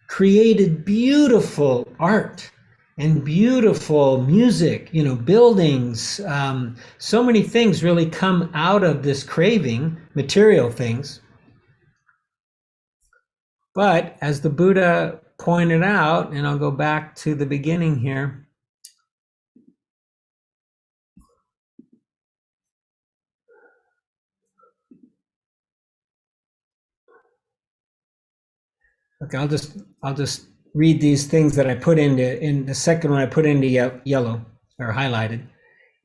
A: created beautiful art and beautiful music, buildings. So many things really come out of this craving, material things. But as the Buddha pointed out, and I'll go back to the beginning here. Okay, I'll just read these things that I put in the second one I put into yellow or highlighted.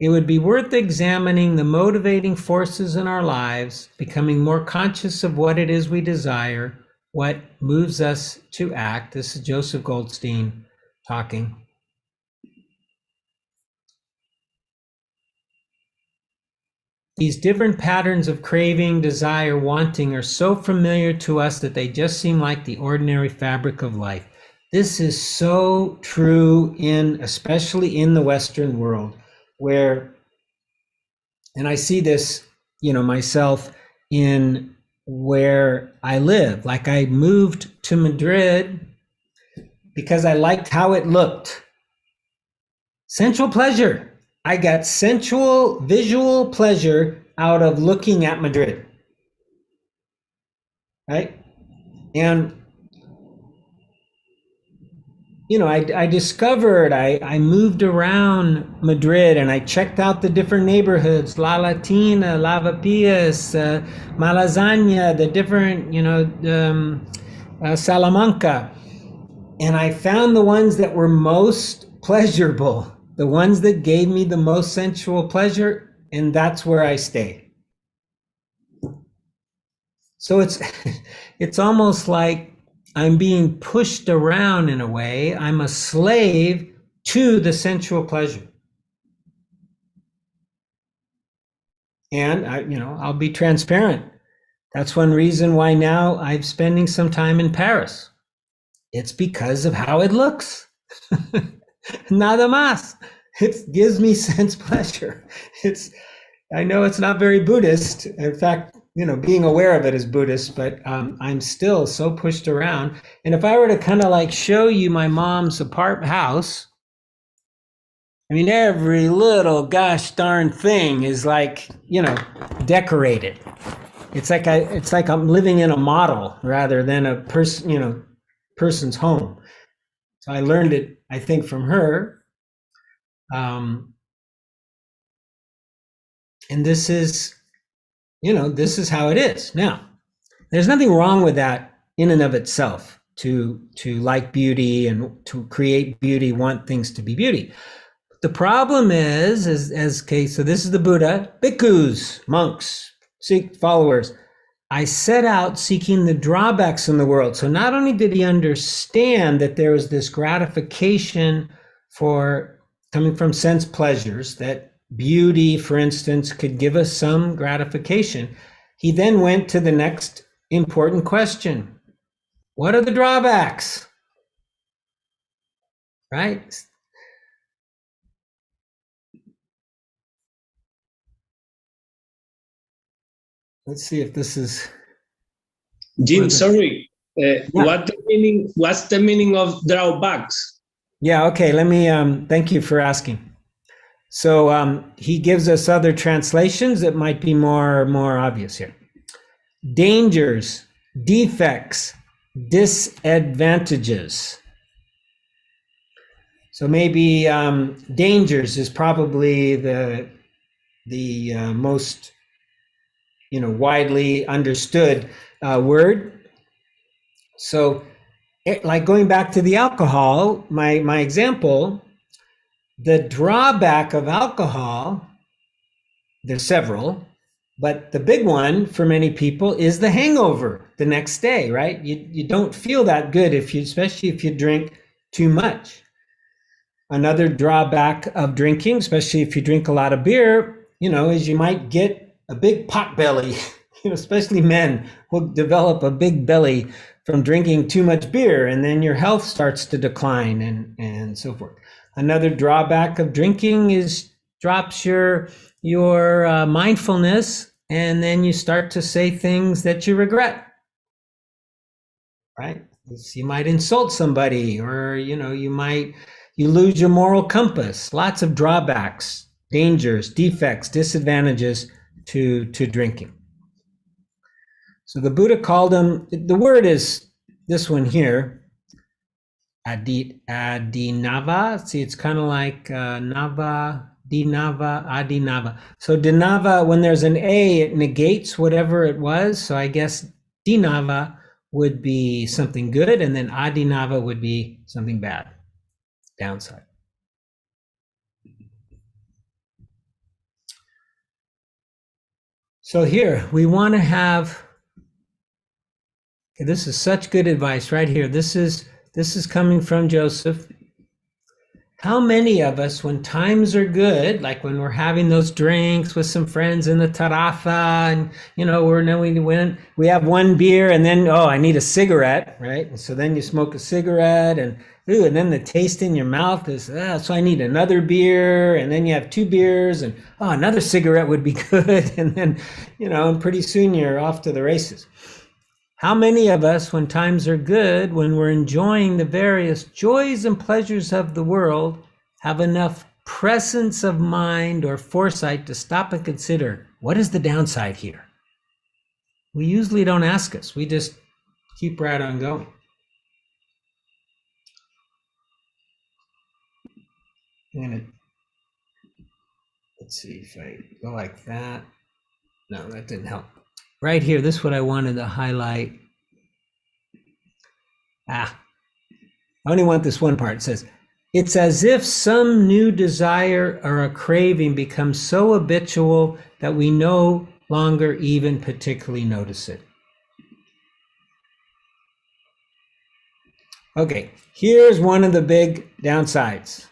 A: It would be worth examining the motivating forces in our lives, becoming more conscious of what it is we desire, what moves us to act. This is Joseph Goldstein talking. These different patterns of craving, desire, wanting are so familiar to us that they just seem like the ordinary fabric of life. This is so true especially in the Western world, where, and I see this, myself in where I live. Like I moved to Madrid because I liked how it looked. Sensual pleasure. I got sensual visual pleasure out of looking at Madrid. Right? And I discovered, I moved around Madrid and I checked out the different neighborhoods, La Latina, Lavapiés, Malasaña, the different, Salamanca. And I found the ones that were most pleasurable, the ones that gave me the most sensual pleasure, and that's where I stay. So it's almost like I'm being pushed around in a way. I'm a slave to the sensual pleasure. And I'll be transparent. That's one reason why now I'm spending some time in Paris. It's because of how it looks. Nada más. It gives me sense pleasure. I know it's not very Buddhist. In fact, being aware of it is Buddhist, but I'm still so pushed around. And if I were to kind of like show you my mom's house, I mean, every little gosh darn thing is like, decorated. It's like I'm living in a model rather than a person's home. So I learned it, I think, from her. And this is how it is. Now, there's nothing wrong with that in and of itself, to like beauty and to create beauty, want things to be beauty. The problem is so this is the Buddha, bhikkhus, monks, Sikh followers. I set out seeking the drawbacks in the world. So not only did he understand that there was this gratification for coming from sense pleasures, that beauty, for instance, could give us some gratification, he then went to the next important question. What are the drawbacks? Right? Let's see if this is...
D: Jim, sorry. What's the meaning of drawbacks?
A: Yeah, okay. Let me, thank you for asking. So he gives us other translations that might be more obvious here. Dangers, defects, disadvantages. So maybe dangers is probably the most widely understood word. So like going back to the alcohol, my example, the drawback of alcohol, there's several, but the big one for many people is the hangover the next day, right? You don't feel that good especially if you drink too much. Another drawback of drinking, especially if you drink a lot of beer, is you might get a big pot belly. Especially men will develop a big belly from drinking too much beer, and then your health starts to decline and so forth. Another drawback of drinking is drops your mindfulness, and then you start to say things that you regret, right? You might insult somebody, or you lose your moral compass. Lots of drawbacks, dangers, defects, disadvantages to drinking. So the Buddha called them, the word is this one here, Adinava. See, it's kind of like Nava, Dinava, Adinava. So Dinava, when there's an A, it negates whatever it was. So I guess Dinava would be something good, and then Adinava would be something bad, downside. So here, we want to have, this is such good advice right here. This is coming from Joseph. How many of us, when times are good, like when we're having those drinks with some friends in the tarafa, and we have one beer, and then I need a cigarette, right? And so then you smoke a cigarette, and then the taste in your mouth is so I need another beer, and then you have two beers, and another cigarette would be good, and then and pretty soon you're off to the races. How many of us, when times are good, when we're enjoying the various joys and pleasures of the world, have enough presence of mind or foresight to stop and consider, what is the downside here? We usually don't ask us. We just keep right on going. Let's see if I go like that. No, that didn't help. Right here, this is what I wanted to highlight. I only want this one part. It says, it's as if some new desire or a craving becomes so habitual that we no longer even particularly notice it. Okay, here's one of the big downsides.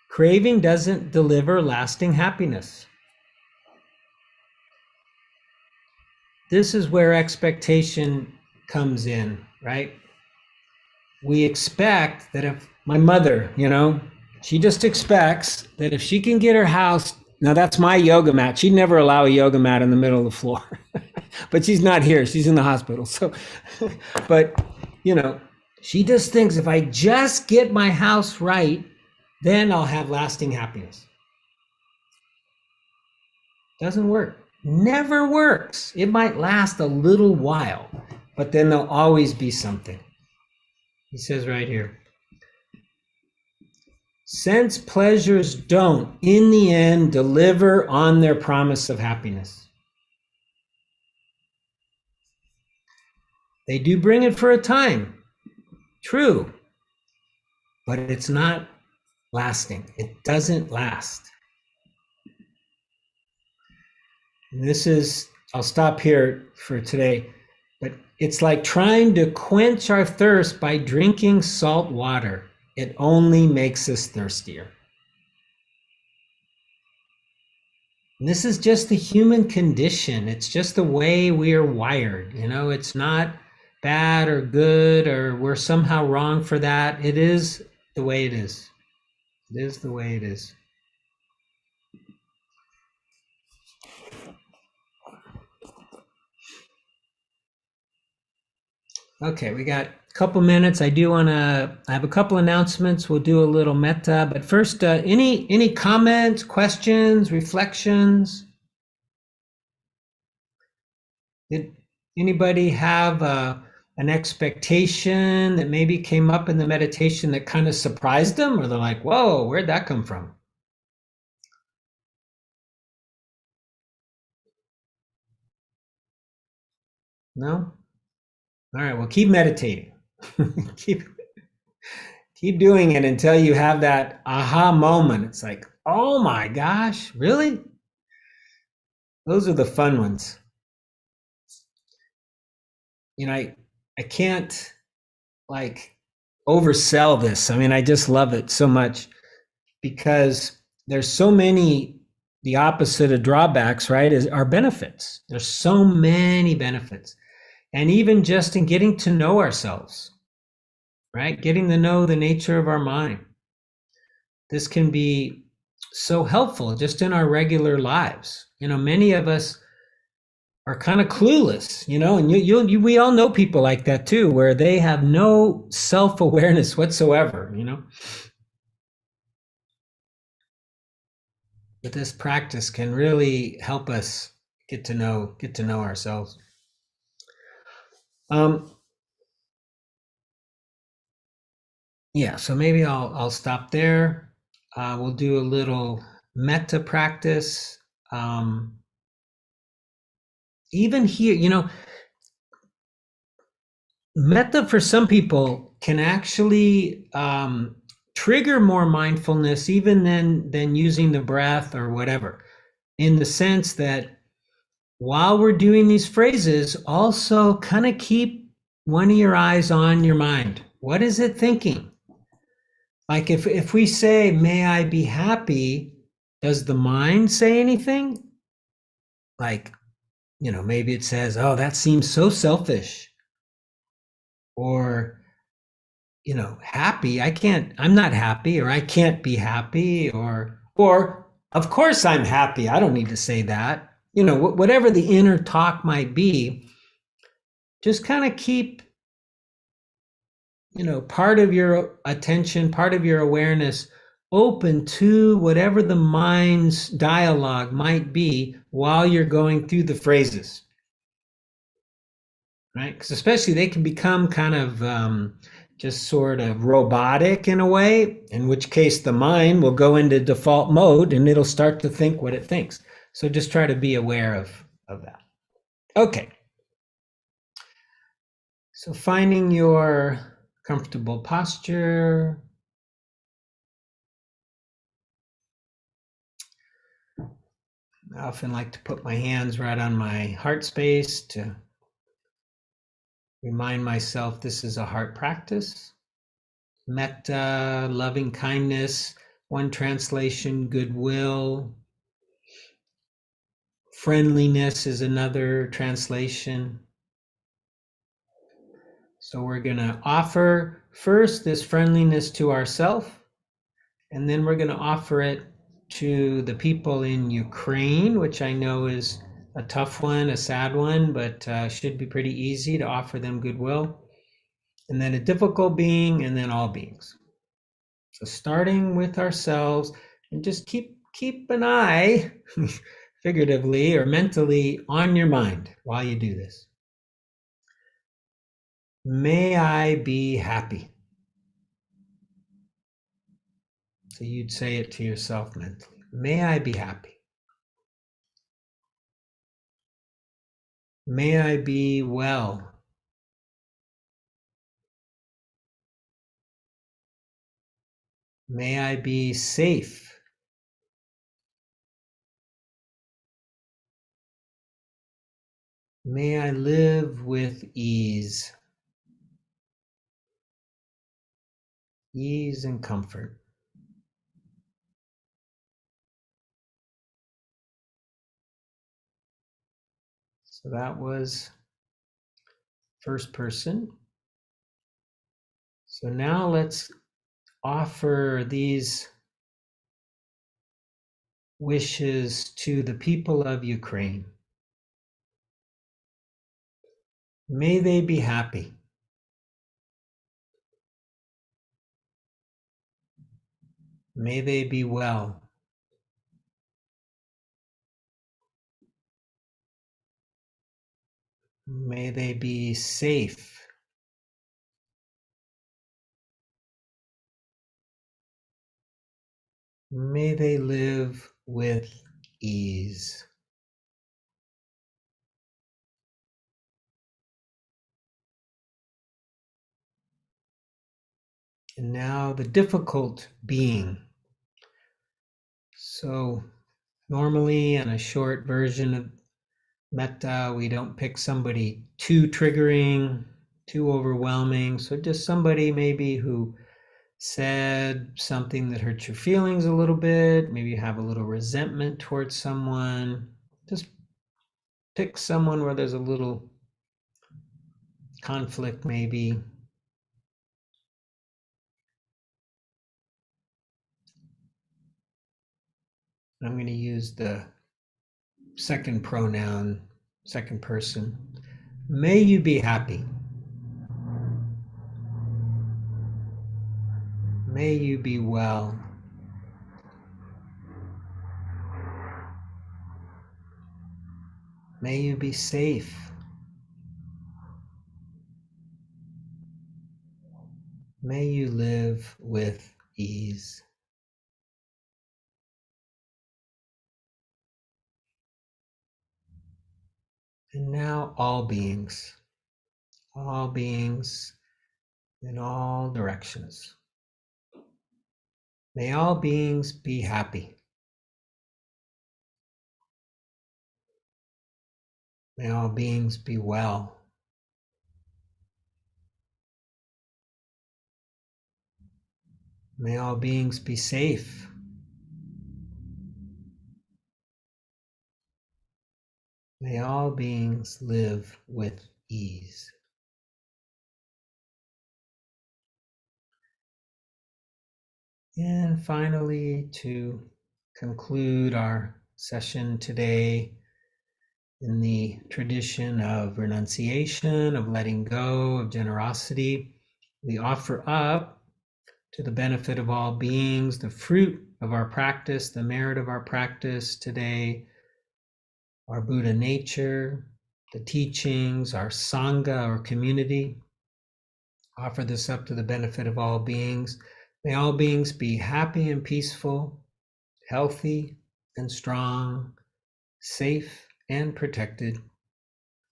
A: Craving doesn't deliver lasting happiness. This is where expectation comes in, right? We expect that if my mother, she just expects that if she can get her house, now that's my yoga mat. She'd never allow a yoga mat in the middle of the floor, but she's not here. She's in the hospital. So, but, she just thinks if I just get my house right, then I'll have lasting happiness. Doesn't work. Never works. It might last a little while, but then there'll always be something. He says right here, sense pleasures don't, in the end, deliver on their promise of happiness. They do bring it for a time, true, but it's not lasting. It doesn't last. And this is, I'll stop here for today, but it's like trying to quench our thirst by drinking salt water. It only makes us thirstier. And this is just the human condition. It's just the way we are wired. It's not bad or good or we're somehow wrong for that. It is the way it is. It is the way it is. Okay, we got a couple minutes. I have a couple announcements. We'll do a little metta, but first, any comments, questions, reflections? Did anybody have an expectation that maybe came up in the meditation that kind of surprised them, or they're like, whoa, where'd that come from? No? All right, well, keep meditating. keep doing it until you have that aha moment. It's like, oh my gosh, really? Those are the fun ones. I can't oversell this. I just love it so much because there's so many, the opposite of drawbacks, right, are benefits. There's so many benefits. And even just in getting to know ourselves, right? Getting to know the nature of our mind. This can be so helpful just in our regular lives. Many of us are kind of clueless, and we all know people like that too, where they have no self-awareness whatsoever, But this practice can really help us get to know ourselves. yeah, so maybe I'll stop there. We'll do a little metta practice. Even here, metta for some people can actually trigger more mindfulness even than using the breath or whatever, in the sense that while we're doing these phrases, also kind of keep one of your eyes on your mind. What is it thinking? Like if we say, may I be happy, does the mind say anything? Like, maybe it says, oh, that seems so selfish. Or, happy, I'm not happy, or I can't be happy, or of course I'm happy. I don't need to say that. Whatever the inner talk might be, just kind of keep, part of your attention, part of your awareness open to whatever the mind's dialogue might be while you're going through the phrases, right? Because especially they can become kind of just sort of robotic in a way, in which case the mind will go into default mode and it'll start to think what it thinks. So just try to be aware of that. Okay. So finding your comfortable posture. I often like to put my hands right on my heart space to remind myself this is a heart practice. Metta, loving kindness, one translation, goodwill. Friendliness is another translation. So we're going to offer first this friendliness to ourselves, and then we're going to offer it to the people in Ukraine, which I know is a tough one, a sad one, but should be pretty easy to offer them goodwill. And then a difficult being, and then all beings. So starting with ourselves, and just keep an eye, figuratively or mentally, on your mind while you do this. May I be happy. So you'd say it to yourself mentally. May I be happy. May I be well. May I be safe. May I live with ease. Ease and comfort. So that was first person. So now let's offer these wishes to the people of Ukraine. May they be happy. May they be well. May they be safe. May they live with ease. And now the difficult being. So normally in a short version of metta, we don't pick somebody too triggering, too overwhelming. So just somebody maybe who said something that hurt your feelings a little bit, maybe you have a little resentment towards someone. Just pick someone where there's a little conflict maybe. I'm going to use the second pronoun, second person. May you be happy. May you be well. May you be safe. May you live with ease. And now all beings in all directions. May all beings be happy. May all beings be well. May all beings be safe. May all beings live with ease. And finally, to conclude our session today, in the tradition of renunciation, of letting go, of generosity, we offer up to the benefit of all beings the fruit of our practice, the merit of our practice today, our Buddha nature, the teachings, our Sangha, our community. Offer this up to the benefit of all beings. May all beings be happy and peaceful, healthy and strong, safe and protected.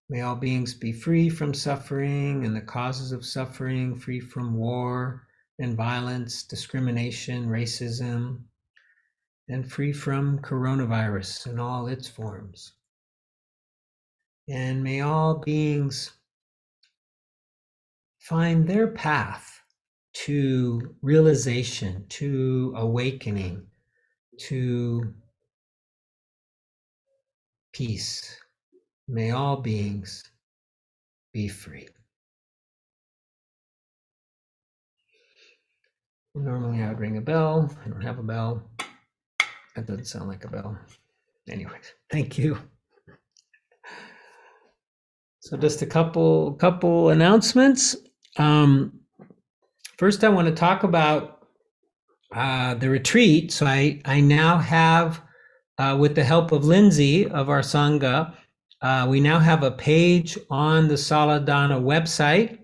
A: May all beings be free from suffering and the causes of suffering, free from war and violence, discrimination, racism, and free from coronavirus in all its forms. And may all beings find their path to realization, to awakening, to peace. May all beings be free. Normally I would ring a bell. I don't have a bell. That doesn't sound like a bell. Anyways, thank you. So just a couple announcements. First, I want to talk about the retreat. So I now have, with the help of Lindsay of our Sangha, we now have a page on the Saladana website,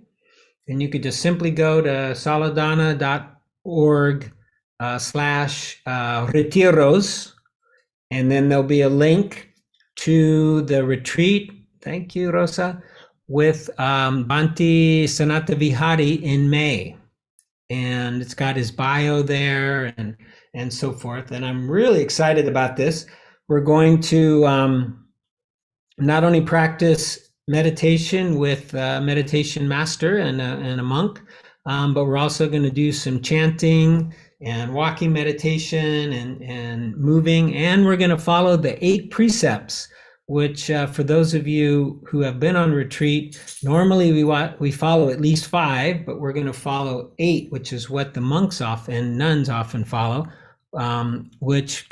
A: and you could just simply go to saladana.org/retiros, and then there'll be a link to the retreat. Thank you, Rosa, with Bhante Sanata Vihari in May. And it's got his bio there and so forth. And I'm really excited about this. We're going to not only practice meditation with a meditation master and a monk, but we're also going to do some chanting and walking meditation and moving. And we're going to follow the 8 precepts, which for those of you who have been on retreat, normally we follow at least 5, but we're going to follow 8, which is what the monks and nuns often follow, which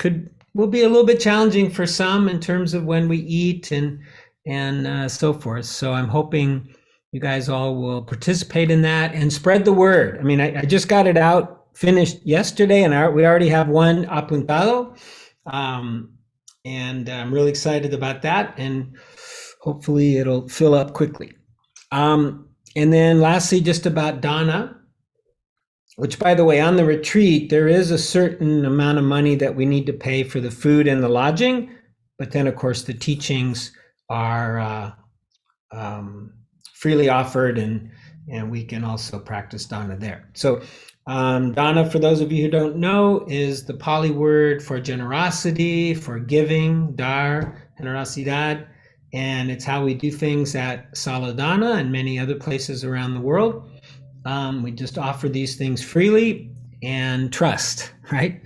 A: will be a little bit challenging for some in terms of when we eat and so forth. So I'm hoping you guys all will participate in that and spread the word. I mean, I just got it finished yesterday, and we already have one apuntado. And I'm really excited about that, and hopefully it'll fill up quickly. And then lastly, just about dana, which, by the way, on the retreat, there is a certain amount of money that we need to pay for the food and the lodging. But then, of course, the teachings are freely offered, and we can also practice dana there. So dana, for those of you who don't know, is the Pali word for generosity, for giving, dar, generosidad, and it's how we do things at Saladana and many other places around the world. We just offer these things freely and trust, right?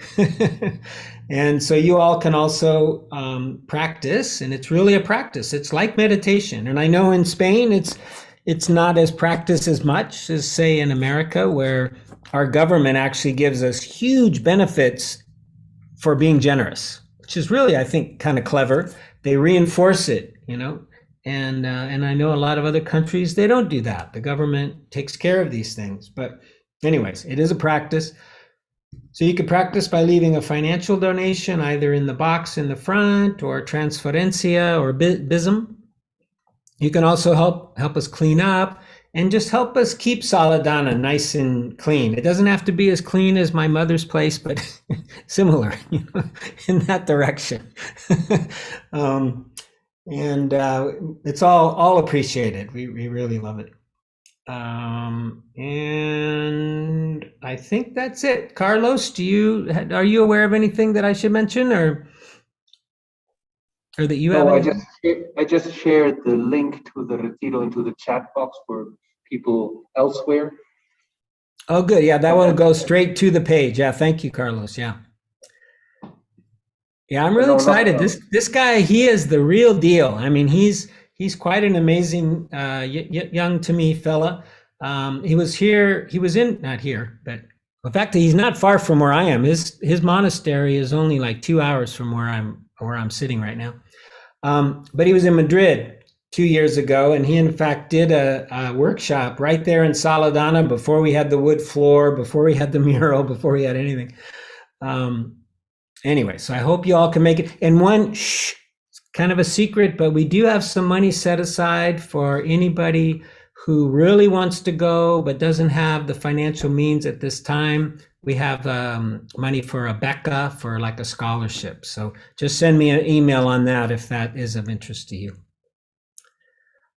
A: And so you all can also practice, and it's really a practice. It's like meditation. And I know in Spain, it's not as practiced as much as, say, in America, where our government actually gives us huge benefits for being generous, which is really, I think, kind of clever. They reinforce it, and I know a lot of other countries, they don't do that. The government takes care of these things. But anyways, it is a practice. So you can practice by leaving a financial donation either in the box in the front or transferencia or bism. You can also help us clean up and just help us keep Saladana nice and clean. It doesn't have to be as clean as my mother's place, but similar, in that direction. And it's all appreciated. We really love it. And I think that's it. Carlos, are you aware of anything that I should mention, or that you have?
C: No,
A: Anything?
C: I just shared the link to the retiro into the chat box for people elsewhere.
A: Oh, good. Yeah, that will go straight to the page. Yeah, thank you, Carlos. Yeah. Yeah, I'm really excited. This guy, he is the real deal. I mean, he's quite an amazing young to me fella. He was not here, but in fact, he's not far from where I am. His monastery is only like 2 hours from where I'm sitting right now. But he was in Madrid 2 years ago, and he in fact did a workshop right there in Saladana before we had the wood floor, before we had the mural, before we had anything. Anyway, so I hope you all can make it. And it's kind of a secret, but we do have some money set aside for anybody who really wants to go but doesn't have the financial means at this time. We have money for a beca, for like a scholarship. So just send me an email on that if that is of interest to you.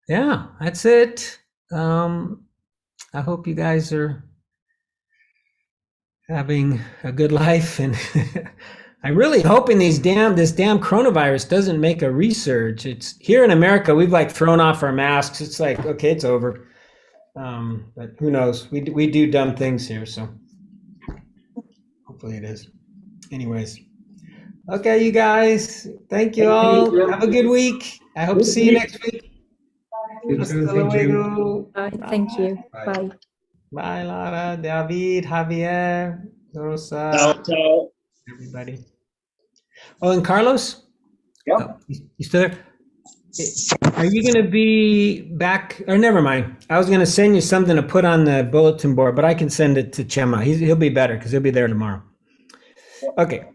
A: Yeah, that's it. I hope you guys are having a good life, and I'm really hoping this damn coronavirus doesn't make a resurge. It's here in America, we've like thrown off our masks. It's like, okay, it's over. But who knows? We do dumb things here, so hopefully it is. Anyways, okay, you guys, thank you all. Have a good week. I hope to see you next week. Hasta luego.
B: Thank you. Bye.
A: Bye, Lara, David, Javier, Rosa,
D: Ciao, ciao.
A: everybody. Oh, and Carlos?
C: Yeah.
A: Oh, you still there? Are you going to be back? Or never mind. I was going to send you something to put on the bulletin board, but I can send it to Chema. He'll be better because he'll be there tomorrow. Okay.